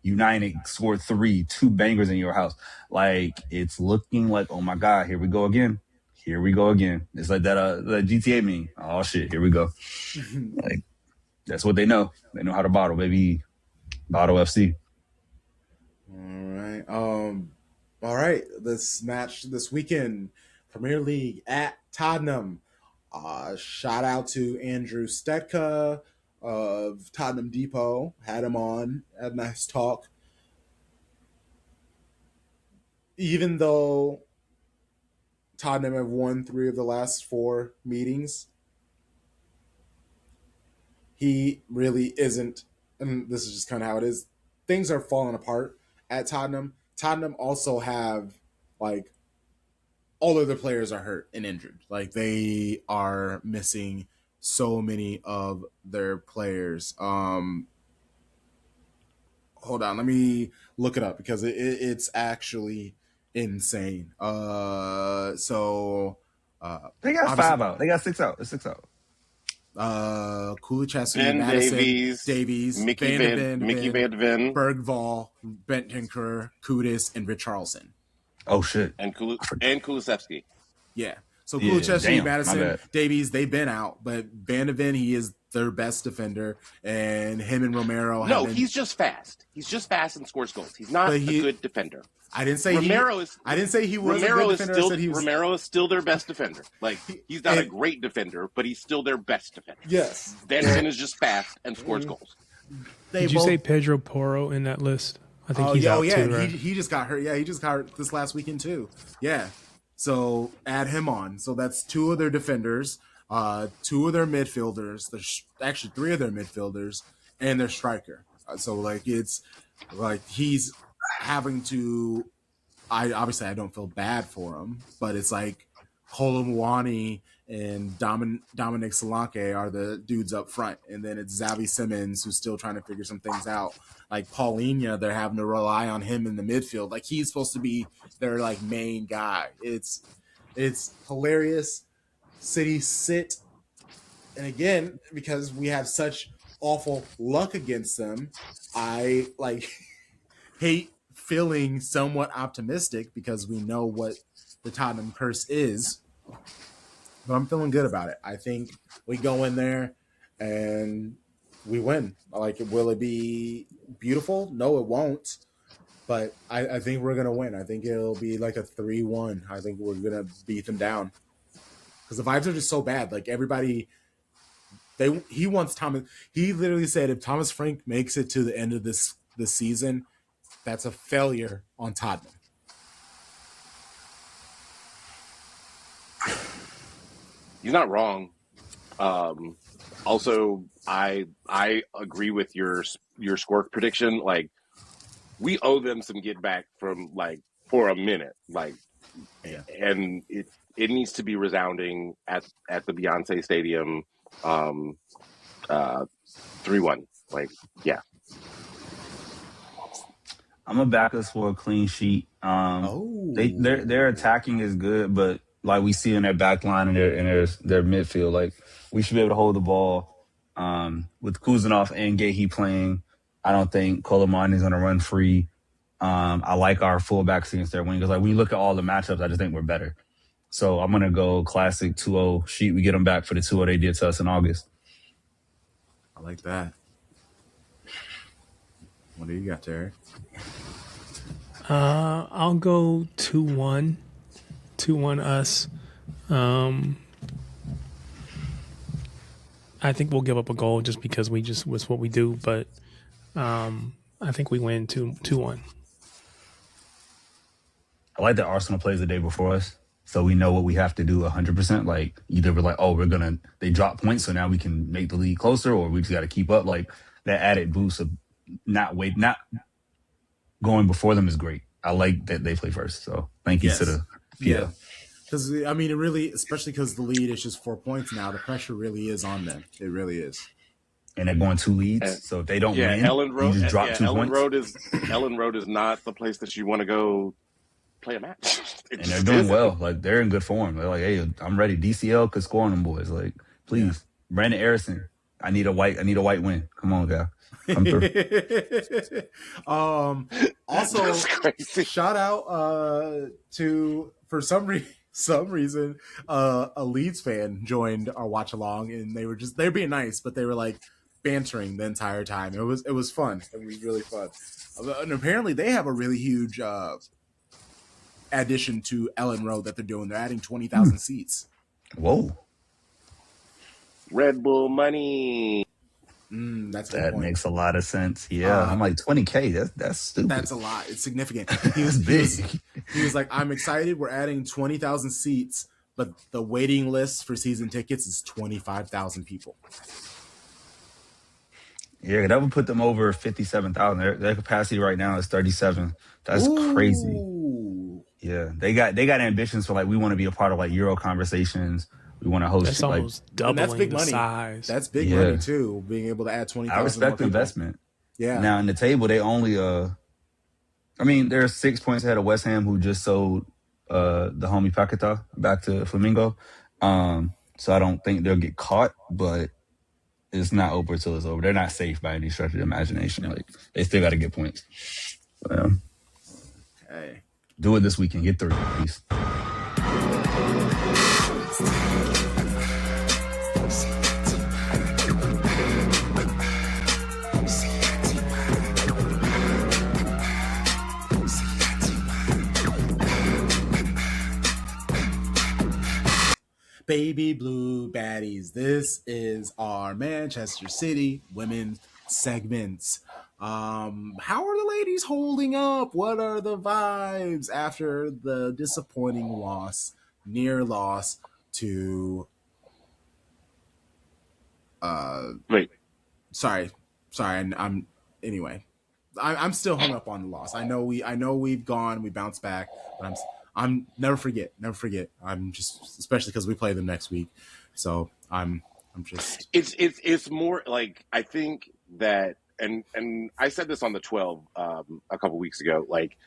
Speaker 6: United scored 2 bangers in your house. Like, it's looking like, oh my God, here we go again. It's like that GTA meme. Oh shit, here we go. Like, that's what they know. They know how to bottle, baby. Bottle FC.
Speaker 1: All right. This match this weekend, Premier League at Tottenham. Shout out to Andrew Stetka of Tottenham Depot. Had him on. Had a nice talk. Even though Tottenham have won 3 of the last 4 meetings, he really isn't, and this is just kind of how it is. Things are falling apart at Tottenham. Tottenham also have, like, all of their players are hurt and injured. Like, they are missing so many of their players. Hold on, let me look it up, because it's actually insane.
Speaker 6: They got 5 out. They got 6 out. It's 6 out.
Speaker 1: Kulichevsky, Madison, Davies,
Speaker 5: Mickey Van de Ven,
Speaker 1: Bergvall, Bentancur, Kudus, and Richarlison.
Speaker 6: Oh shit!
Speaker 5: And Kulusevski.
Speaker 1: Yeah. So Kulichevsky, Madison, Davies, they've been out, but Van de Ven, he is their best defender, and him and Romero.
Speaker 5: No, he's just fast. He's just fast and scores goals. He's not a good defender.
Speaker 1: I didn't say
Speaker 5: Romero
Speaker 1: I didn't say he was
Speaker 5: Romero
Speaker 1: a good defender.
Speaker 5: Is still,
Speaker 1: I said he was,
Speaker 5: Romero is still their best defender. Like, he's not a great defender, but he's still their best defender.
Speaker 1: Yes.
Speaker 5: Benson is just fast and scores goals.
Speaker 4: Did you say Pedro Porro in that list? I think he's out too, right?
Speaker 1: He just got hurt. Yeah, he just got hurt this last weekend too. Yeah. So add him on. So that's two of their defenders, two of their midfielders. There's actually three of their midfielders and their striker. So like it's like he's having to. I don't feel bad for him, but it's like Kolomwani and Dominic Solanke are the dudes up front, and then it's Xavi Simmons who's still trying to figure some things out. Like Paulinho, they're having to rely on him in the midfield. Like he's supposed to be their like main guy. It's hilarious. City sit, and again because we have such awful luck against them, I like hate feeling somewhat optimistic because we know what the Tottenham curse is. But I'm feeling good about it. I think we go in there and we win. Like, will it be beautiful? No, it won't. But I think we're going to win. I think it'll be like a 3-1. I think we're going to beat them down. Because the vibes are just so bad. Like, everybody, he wants Thomas. He literally said if Thomas Frank makes it to the end of this season, that's a failure on Tottenham.
Speaker 5: He's not wrong. Also, I agree with your score prediction. Like, we owe them some get back from like for a minute. Like,
Speaker 1: yeah.
Speaker 5: And it needs to be resounding at the Beyonce Stadium. 3-1. Like, yeah.
Speaker 6: I'm gonna back us for a clean sheet. Their attacking is good, but like we see in their back line and their midfield, like we should be able to hold the ball. With Kuzanov and Gehi playing, I don't think Kolomani is gonna run free. I like our fullbacks against their wingers. Like when you look at all the matchups, I just think we're better. So I'm gonna go classic 2-0 sheet. We get them back for the 2-0 they did to us in August.
Speaker 1: I like that. What do you got, Terry?
Speaker 4: I'll go 2-1. 2-1 us. I think we'll give up a goal just because was what we do, but I think we win 2-1.
Speaker 6: I like that Arsenal plays the day before us, so we know what we have to do 100%. Like either we're like, oh, they drop points, so now we can make the league closer, or we just got to keep up. Like that added boost of not going before them is great. I like that they play first. So thank you to the
Speaker 1: yeah. Because I mean, it really, especially because the lead is just 4 points now. The pressure really is on them. It really is.
Speaker 6: And they're going 2 leads, so if they don't win, you just drop 2 points.
Speaker 5: Ellen Road is not the place that you want to go play a match.
Speaker 6: And they're doing well. Like they're in good form. They're like, hey, I'm ready. DCL could score on them boys. Like, please, Brandon Harrison. I need a white win. Come on, guy. Come through.
Speaker 1: Also, shout out to for some reason a Leeds fan joined our watch along, and they're being nice, but they were like bantering the entire time. It was fun. It was really fun. And apparently they have a really huge addition to Ellen Road that they're doing. They're adding 20,000 seats.
Speaker 6: Whoa.
Speaker 5: Red Bull money.
Speaker 6: That makes a lot of sense. Yeah, I'm like 20K. That's stupid.
Speaker 1: That's a lot. It's significant. He was big. He was like, I'm excited. We're adding 20,000 seats, but the waiting list for season tickets is 25,000 people.
Speaker 6: Yeah, that would put them over 57,000. Their capacity right now is 37. That's crazy. Yeah, they got ambitions for like we want to be a part of like Euro conversations. We want to host.
Speaker 4: That's almost doubling
Speaker 1: that's big
Speaker 4: the
Speaker 1: money.
Speaker 4: size.
Speaker 1: That's big money too. Being able to add 20,000.
Speaker 6: I respect the investment.
Speaker 1: Yeah.
Speaker 6: Now in the table, they only they're 6 points ahead of West Ham, who just sold the homie Paquetá back to Flamingo. So I don't think they'll get caught, but it's not over till it's over. They're not safe by any stretch of the imagination. Like they still got to get points.
Speaker 1: Okay.
Speaker 6: Do it this weekend. Get through, please.
Speaker 1: Baby Blue Baddies. This is our Manchester City women's segments. How are the ladies holding up? What are the vibes after the disappointing near loss to
Speaker 5: Wait,
Speaker 1: sorry, I'm anyway. I'm still hung up on the loss. I know we bounced back, but I'm never forget. I'm just, especially because we play them next week, so I'm just.
Speaker 5: it's more like, I think that, and I said this on the 12 a couple weeks ago, like,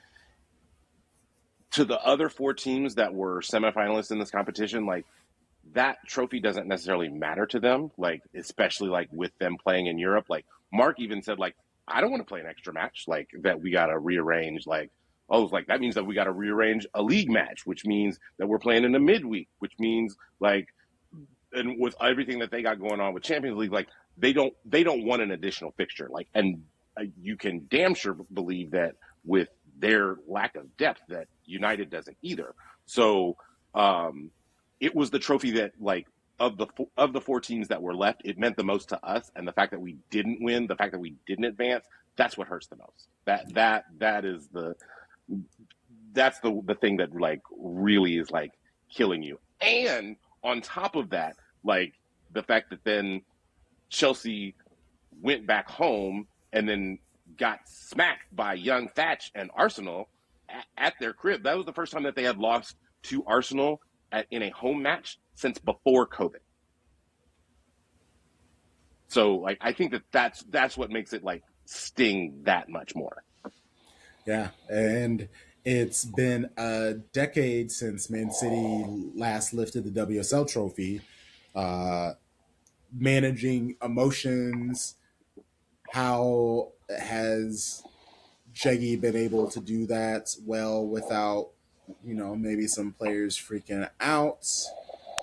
Speaker 5: to the other 4 teams that were semifinalists in this competition, like, that trophy doesn't necessarily matter to them, like, especially like with them playing in Europe. Like, Mark even said, like, I don't want to play an extra match, like, that we got to rearrange. Like, oh, it's like, that means that we got to rearrange a league match, which means that we're playing in the midweek, which means, like, and with everything that they got going on with Champions League, like, they don't want an additional fixture. Like, and you can damn sure believe that with their lack of depth, that United doesn't either. So, it was the trophy that, like, of the 4 teams that were left, it meant the most to us. And the fact that we didn't win, the fact that we didn't advance, that's what hurts the most. That's the thing that, like, really is, like, killing you. And on top of that, like, the fact that then Chelsea went back home and then got smacked by Young Thatch and Arsenal at their crib. That was the first time that they had lost to Arsenal in a home match since before COVID. So, like, I think that's what makes it, like, sting that much more.
Speaker 1: Yeah, and it's been a decade since Man City last lifted the WSL trophy. Managing emotions, how has Jeggy been able to do that well without, maybe some players freaking out?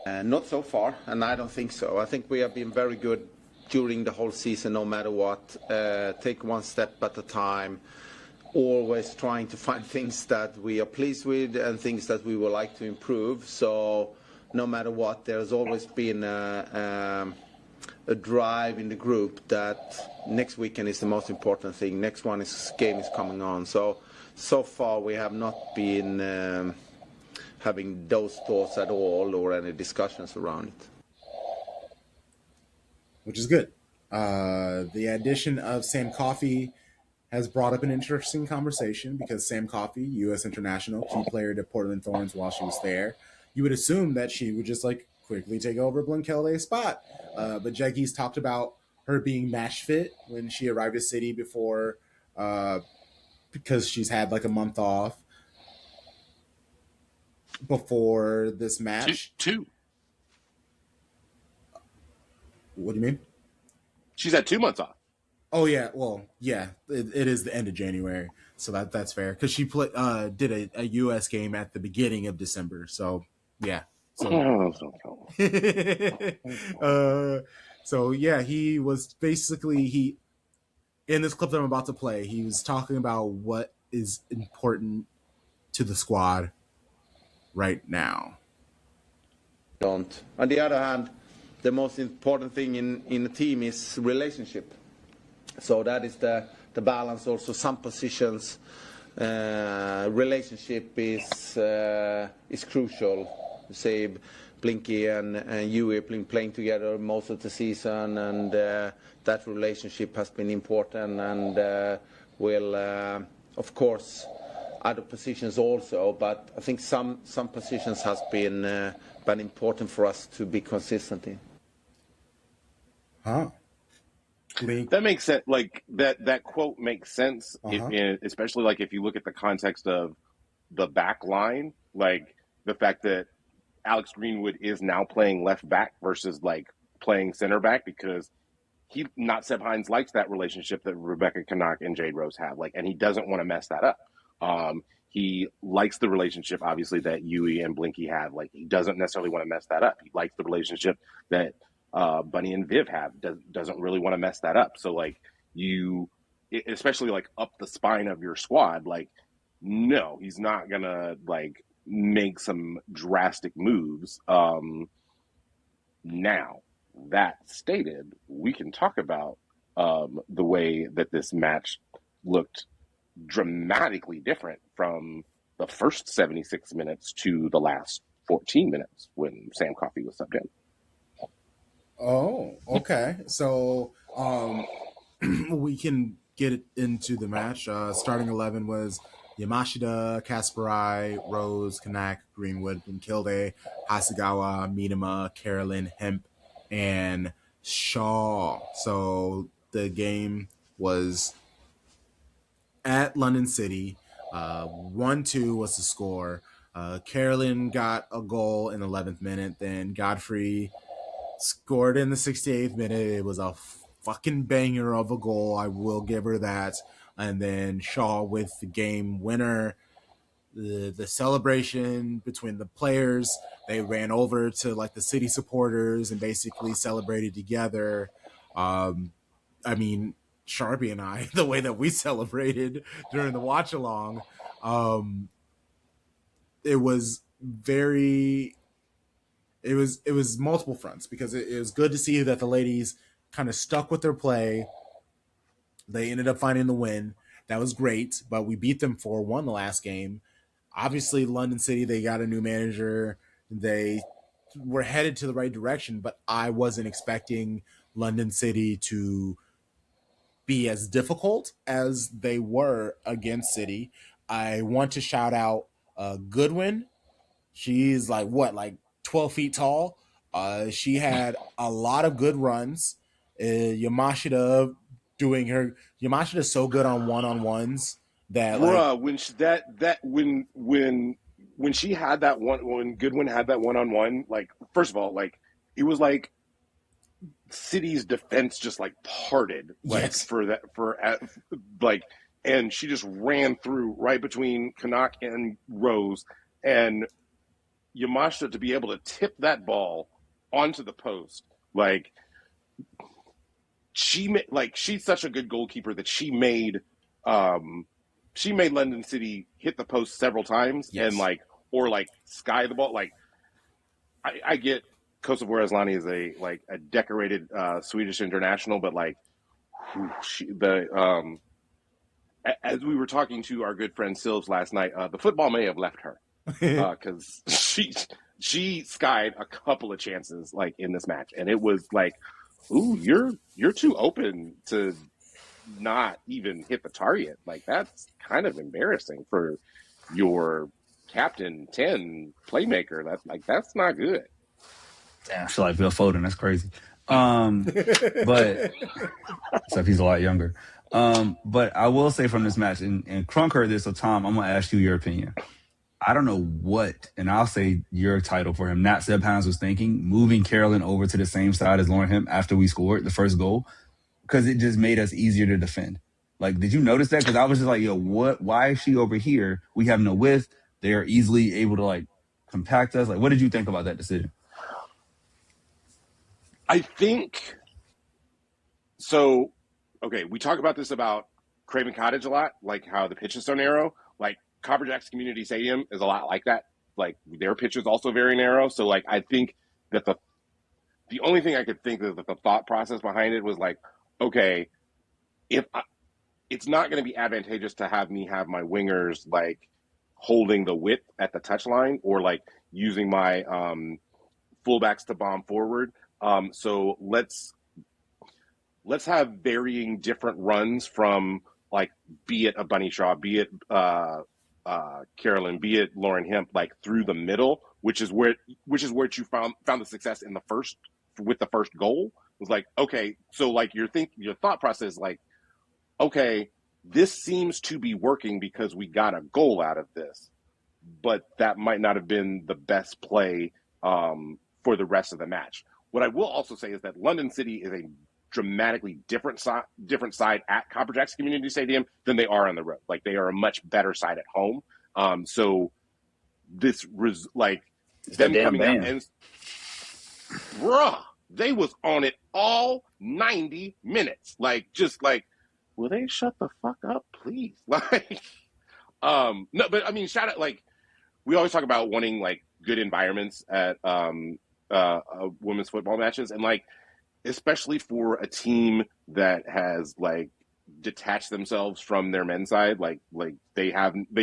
Speaker 9: Not so far, and I don't think so. I think we have been very good during the whole season, no matter what. Take one step at a time, always trying to find things that we are pleased with and things that we would like to improve. So no matter what, there's always been a drive in the group that next weekend is the most important thing. Next game is coming on. So far we have not been having those thoughts at all or any discussions around it.
Speaker 1: Which is good. The addition of Sam Coffey has brought up an interesting conversation, because Sam Coffey, U.S. international, key player to Portland Thorns while she was there. You would assume that she would just, like, quickly take over Blenkelde's spot. But Jeggy's talked about her being match fit when she arrived at City before, because she's had, like, a month off before this match.
Speaker 5: Two.
Speaker 1: What do you mean?
Speaker 5: She's had 2 months off.
Speaker 1: Oh yeah, well, yeah, it is the end of January, so that's fair, because she did a U.S. game at the beginning of December, so yeah. So, so yeah, he was basically in this clip that I'm about to play, he was talking about what is important to the squad right now.
Speaker 9: On the other hand, the most important thing in a team is relationship. So that is the balance. Also, some positions, relationship is crucial. Say, Blinky and Yui have been playing together most of the season, and that relationship has been important, and will, of course, other positions also. But I think some positions has been important for us to be consistent in.
Speaker 1: Huh.
Speaker 5: That makes sense. Like, that quote makes sense, especially, like, if you look at the context of the back line, like the fact that Alex Greenwood is now playing left back versus, like, playing center back, because Seb Hines likes that relationship that Rebecca Canuck and Jade Rose have, like, and he doesn't want to mess that up. He likes the relationship, obviously, that Yui and Blinky have. Like, he doesn't necessarily want to mess that up. He likes the relationship that Bunny and Viv have, doesn't really want to mess that up. So, like, especially, like, up the spine of your squad, like, no, he's not gonna, like, make some drastic moves. Now, that stated, we can talk about the way that this match looked dramatically different from the first 76 minutes to the last 14 minutes when Sam Coffey was subbed in.
Speaker 1: Oh, okay. So we can get into the match. Starting 11 was Yamashita, Kasparai, Rose, Kanak, Greenwood, Kilde, Hasegawa, Minama, Carolyn, Hemp, and Shaw. So the game was at London City. 1-2 was the score. Carolyn got a goal in the 11th minute. Then Godfrey scored in the 68th minute. It was a fucking banger of a goal. I will give her that. And then Shaw with the game winner. The celebration between the players, they ran over to like the city supporters and basically celebrated together. I mean, Sharpie and I, the way that we celebrated during the watch along, it was very, it was multiple fronts, because it was good to see that the ladies kind of stuck with their play. They ended up finding the win. That was great, but we beat them 4-1 the last game. Obviously, London City, they got a new manager. They were headed to the right direction, but I wasn't expecting London City to be as difficult as they were against City. I want to shout out Goodwin. She's like 12 feet tall. She had a lot of good runs. Yamashita Yamashita's so good on one-on-ones that
Speaker 5: when she had that one, when Goodwin had that one-on-one, like, first of all, like, it was like City's defense just like parted, like, yes, and she just ran through right between Kanak and Rose, and Yamashita to be able to tip that ball onto the post, like, she's such a good goalkeeper that she made London City hit the post several times, yes, and or sky the ball. Like, I get Kosovo Asllani is a decorated Swedish international, but as we were talking to our good friend Silves last night, the football may have left her because she skied a couple of chances in this match, and it was like, ooh, you're too open to not even hit the target. Like, that's kind of embarrassing for your captain 10 playmaker. That's not good.
Speaker 6: Damn, she like Bill Foden. That's crazy. But except he's a lot younger. But I will say from this match, and Crunk heard this, so Tom, I'm gonna ask you your opinion. I don't know what, and I'll say your title for him. Nat Seb Pounds was thinking moving Carolyn over to the same side as Lauren Hemp after we scored the first goal, because it just made us easier to defend. Like, did you notice that? Because I was just like, yo, what? Why is she over here? We have no width. They are easily able to compact us. Like, what did you think about that decision?
Speaker 5: I think so. Okay, we talk about this about Craven Cottage a lot, like how the pitch is so narrow. Like, Copper Jacks Community Stadium is a lot like that. Like, their pitch is also very narrow. So, I think that the only thing I could think of that the thought process behind it was okay, it's not going to be advantageous to have me have my wingers holding the width at the touchline, or using my fullbacks to bomb forward. So let's have varying different runs from be it a Bunny Shaw, be it Carolyn, be it Lauren Hemp, through the middle, which is where you found the success with the first goal. It was okay, so your thought process okay, this seems to be working because we got a goal out of this, but that might not have been the best play for the rest of the match. What I will also say is that London City is a dramatically different side at Copper Jacks Community Stadium than they are on the road. They are a much better side at home. So this them coming out and bruh, they was on it all 90 minutes. Will they shut the fuck up, please? No, but I mean, shout out, we always talk about wanting good environments at women's football matches, and like especially for a team that has like detached themselves from their men's side, like they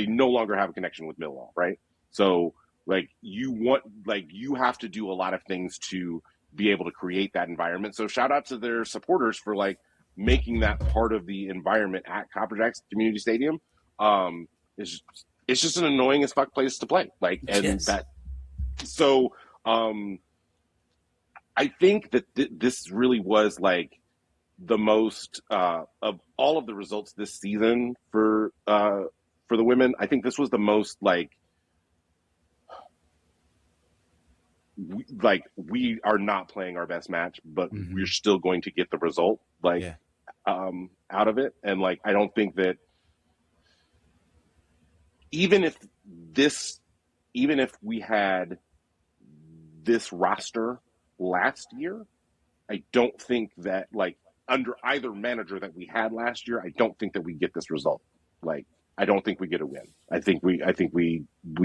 Speaker 5: no longer have a connection with Millwall, right? So like you have to do a lot of things to be able to create that environment. So shout out to their supporters for like making that part of the environment at Copperjacks Community Stadium. It's just an annoying as fuck place to play. Like, and
Speaker 1: Yes.
Speaker 5: that so I think that this really was like the most of all of the results this season for the women. I think this was the most like we are not playing our best match, but we're still going to get the result out of it. And like I don't think that even if we had this roster last year, I don't think that like under either manager that we had last year, I don't think that we get this result. Like I don't think we get a win. I think we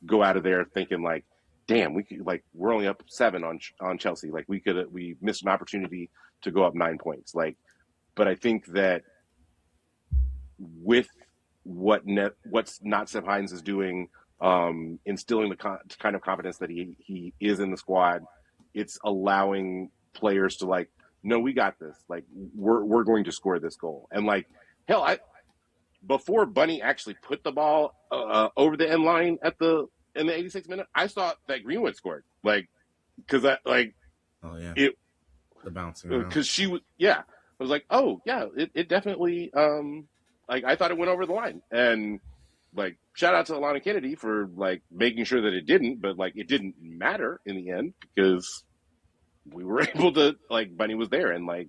Speaker 5: go out of there thinking like, damn, we could like we're only up 7 on Chelsea. Like we missed an opportunity to go up 9 points. Like, but I think that with what's not Seb Hines is doing, instilling the kind of confidence that he is in the squad, it's allowing players to like, no, we got this. Like we're going to score this goal. And like hell, before Bunny actually put the ball over the end line in the 86th minute, I thought that Greenwood scored. Like because I like the
Speaker 1: bouncing
Speaker 5: because she was I was like, oh yeah, it definitely like I thought it went over the line. And like shout out to Alana Kennedy for like making sure that it didn't, but like it didn't matter in the end because we were able to like Bunny was there. And like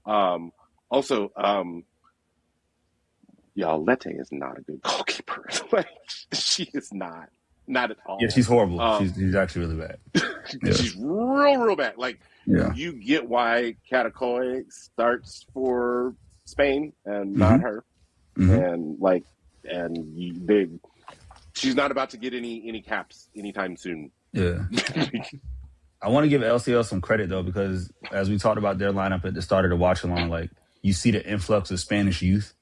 Speaker 5: also Lete is not a good goalkeeper. Like she is not at all.
Speaker 6: Yeah, she's horrible. She's actually really bad. Yeah.
Speaker 5: She's real bad. Like you get why Catacoy starts for Spain and not her. And like she's not about to get any caps anytime soon.
Speaker 6: Yeah. I want to give LCL some credit though, because as we talked about their lineup at the start of the watch along, like you see the influx of Spanish youth.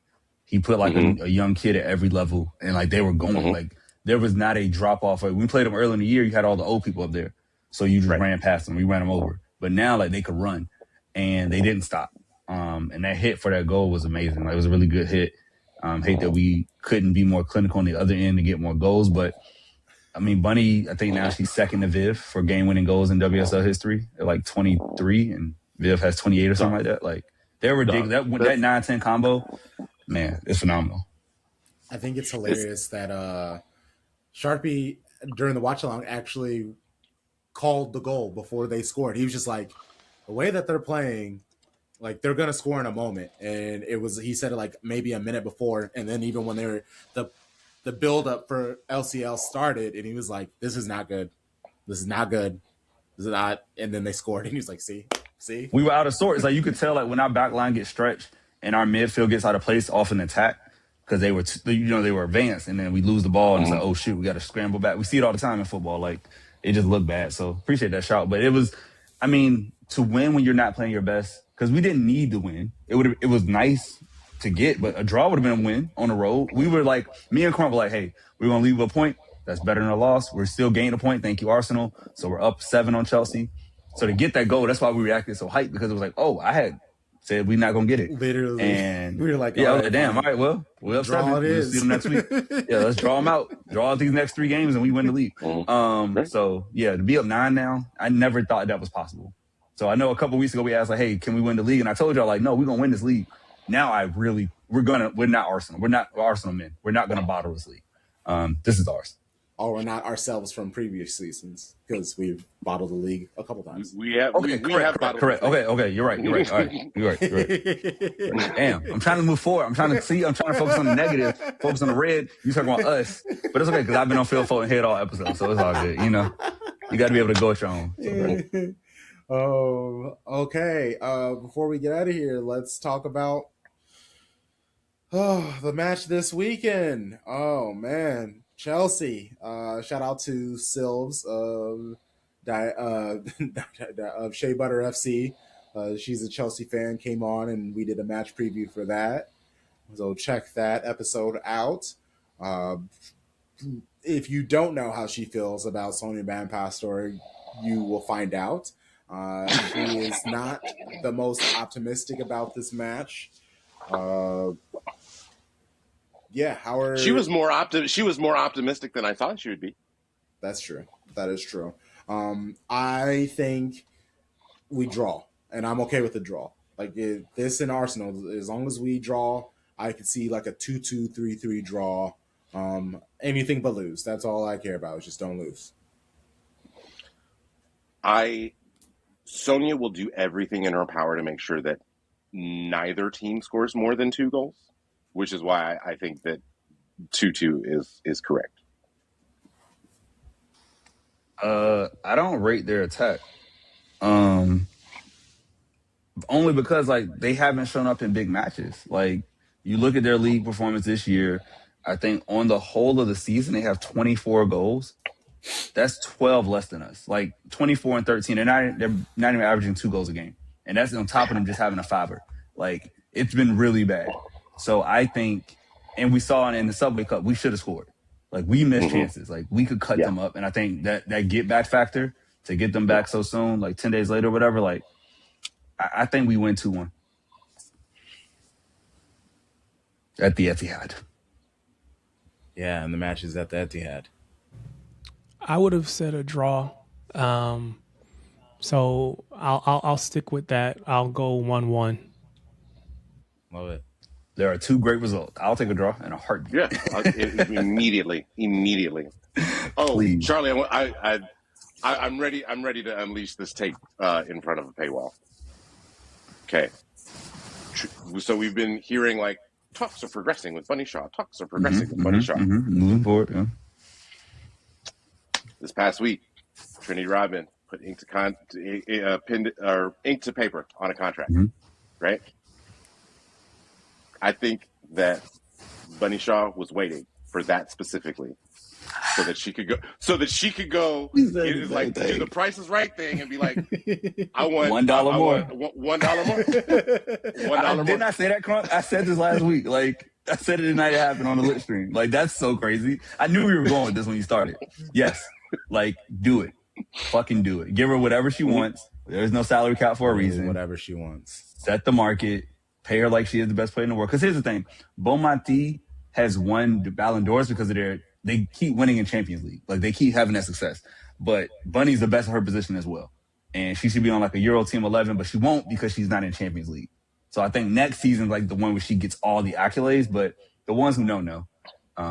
Speaker 6: He put like a young kid at every level, and like they were going like there was not a drop off. Like, when we played them early in the year, you had all the old people up there, so you just ran past them. We ran them over, but now like they could run, and they didn't stop. And that hit for that goal was amazing. Like it was a really good hit. Hate that we couldn't be more clinical on the other end to get more goals, but I mean, Bunny, I think now she's second to Viv for game-winning goals in WSL history at like 23, and Viv has 28 or something like that. Like they're ridiculous. That 9-10 combo, man, it's phenomenal.
Speaker 1: I think it's hilarious that Sharpie during the watch along actually called the goal before they scored. He was just like, the way that they're playing, like they're gonna score in a moment, and he said it like maybe a minute before, and then even when they were the build up for LCL started, and he was like, "This is not good. This is not good. This is not." And then they scored, and he was like, "See,
Speaker 6: we were out of sorts." Like you could tell, like when our back line gets stretched and our midfield gets out of place off an attack because they were advanced, and then we lose the ball, and it's like, oh shoot, we got to scramble back. We see it all the time in football. Like it just looked bad. So appreciate that shout, but it was, I mean, to win when you're not playing your best, because we didn't need to win. It was nice to get, but a draw would have been a win on the road. We were like, me and Crump were like, hey, we're going to leave with a point. That's better than a loss. We're still gaining a point. Thank you, Arsenal. So we're up 7 on Chelsea. So to get that goal, that's why we reacted so hyped, because it was like, oh, I had said we're not going to get it.
Speaker 1: Literally.
Speaker 6: And
Speaker 1: we were like,
Speaker 6: yeah, damn, all right, well, we're up 7. We'll see them next week. Yeah, let's draw them out. Draw out these next 3 games and we win the league. So yeah, to be up 9 now, I never thought that was possible. So I know a couple of weeks ago we asked like, hey, can we win the league? And I told y'all like, no, we're going to win this league. Now we're not Arsenal. We're not Arsenal men. We're not going to bottle this league. This is ours.
Speaker 1: Or we're not ourselves from previous seasons, because we've bottled the league a couple times.
Speaker 5: We have.
Speaker 6: Okay,
Speaker 5: we have
Speaker 6: correct. Okay. You're right. All right. You're right. Damn. I'm trying to move forward. I'm trying to focus on the negative, focus on the red. You talking about us, but it's okay because I've been on Phil Fulton head all episode, so it's all good. You know, you got to be able to go at your own. So,
Speaker 1: oh, okay. Before we get out of here, let's talk about the match this weekend. Oh man, Chelsea. Shout out to Silves of of Shea Butter FC. She's a Chelsea fan, came on and we did a match preview for that. So check that episode out. If you don't know how she feels about Sonia Van Pastor, you will find out. She is not the most optimistic about this match.
Speaker 5: She was more optimistic than I thought she would be.
Speaker 1: That's true. That is true. I think we draw, and I'm okay with the draw. Like this in Arsenal, as long as we draw, I could see like a 2-2, 3-3 draw. Anything but lose. That's all I care about. Just don't lose.
Speaker 5: Sonia will do everything in her power to make sure that neither team scores more than 2 goals, which is why I think that 2-2 is correct.
Speaker 6: I don't rate their attack. Only because like they haven't shown up in big matches. Like you look at their league performance this year, I think on the whole of the season they have 24 goals. That's 12 less than us. Like 24 and 13. They're not even averaging 2 goals a game. And that's on top of them just having a fiver. Like it's been really bad. So I think, and we saw in the Subway Cup, we should have scored. Like we missed chances. Like we could cut them up. And I think that get back factor to get them back so soon, like 10 days later or whatever, like I think we win 2-1 at the Etihad.
Speaker 1: Yeah, and the match is at the Etihad.
Speaker 4: I would have said a draw. So I'll stick with that. I'll go 1-1.
Speaker 1: Love it.
Speaker 6: There are 2 great results. I'll take a draw and a heartbeat.
Speaker 5: Yeah, immediately. Oh, please. Charlie, I'm ready. I'm ready to unleash this tape in front of a paywall. Okay. So we've been hearing like talks are progressing with Bunny Shaw. Talks are progressing with Bunny Shaw.
Speaker 6: Moving forward. Yeah.
Speaker 5: This past week, Trinity Rodman put ink to paper on a contract. Right. I think that Bunny Shaw was waiting for that specifically, so that she could go. Like do the Price is Right thing and be like, I want
Speaker 6: $1 more.
Speaker 5: $1 more. $1 more.
Speaker 6: Didn't I say that, Crunk? I said this last week. Like I said it the night it happened on the lit stream. Like that's so crazy. I knew we were going with this when you started. Yes, like do it, fucking do it. Give her whatever she wants. There's no salary cap for a reason.
Speaker 1: Whatever she wants.
Speaker 6: Set the market. Pay her like she is the best player in the world. Because here's the thing: Beaumonti has won the Ballon d'Ors because of they keep winning in Champions League. Like they keep having that success. But Bunny's the best in her position as well. And she should be on like a Euro Team 11, but she won't because she's not in Champions League. So I think next season's like the one where she gets all the accolades, but the ones who don't know,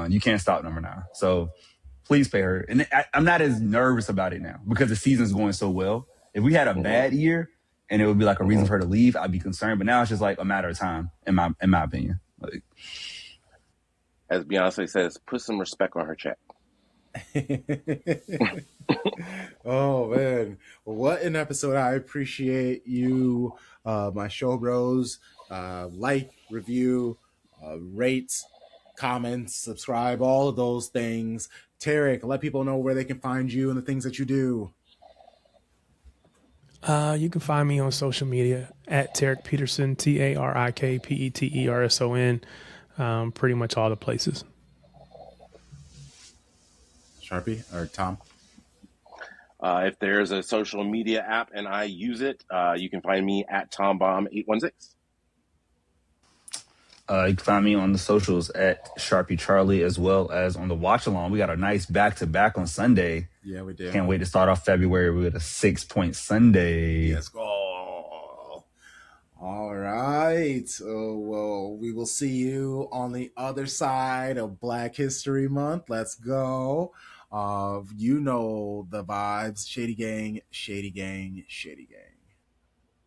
Speaker 6: you can't stop number 9. So please pay her. And I'm not as nervous about it now because the season's going so well. If we had a bad year and it would be like a reason for her to leave, I'd be concerned. But now it's just like a matter of time, in my opinion. Like,
Speaker 5: as Beyonce says, put some respect on her check.
Speaker 1: Oh man, what an episode. I appreciate you, my show bros. Like, review, rate, comment, subscribe, all of those things. Tarek, let people know where they can find you and the things that you do.
Speaker 4: You can find me on social media at Tarek Peterson, TarikPeterson. Pretty much all the places.
Speaker 1: Sharpie or Tom?
Speaker 5: If there's a social media app and I use it, you can find me at TomBomb816.
Speaker 6: You can find me on the socials at Sharpie Charlie, as well as on the watch along. We got a nice back-to-back on Sunday.
Speaker 1: Yeah, we did.
Speaker 6: Can't wait to start off February with a 6-point Sunday.
Speaker 1: Let's go. All right. Well, we will see you on the other side of Black History Month. Let's go. You know the vibes. Shady gang, shady gang, shady gang.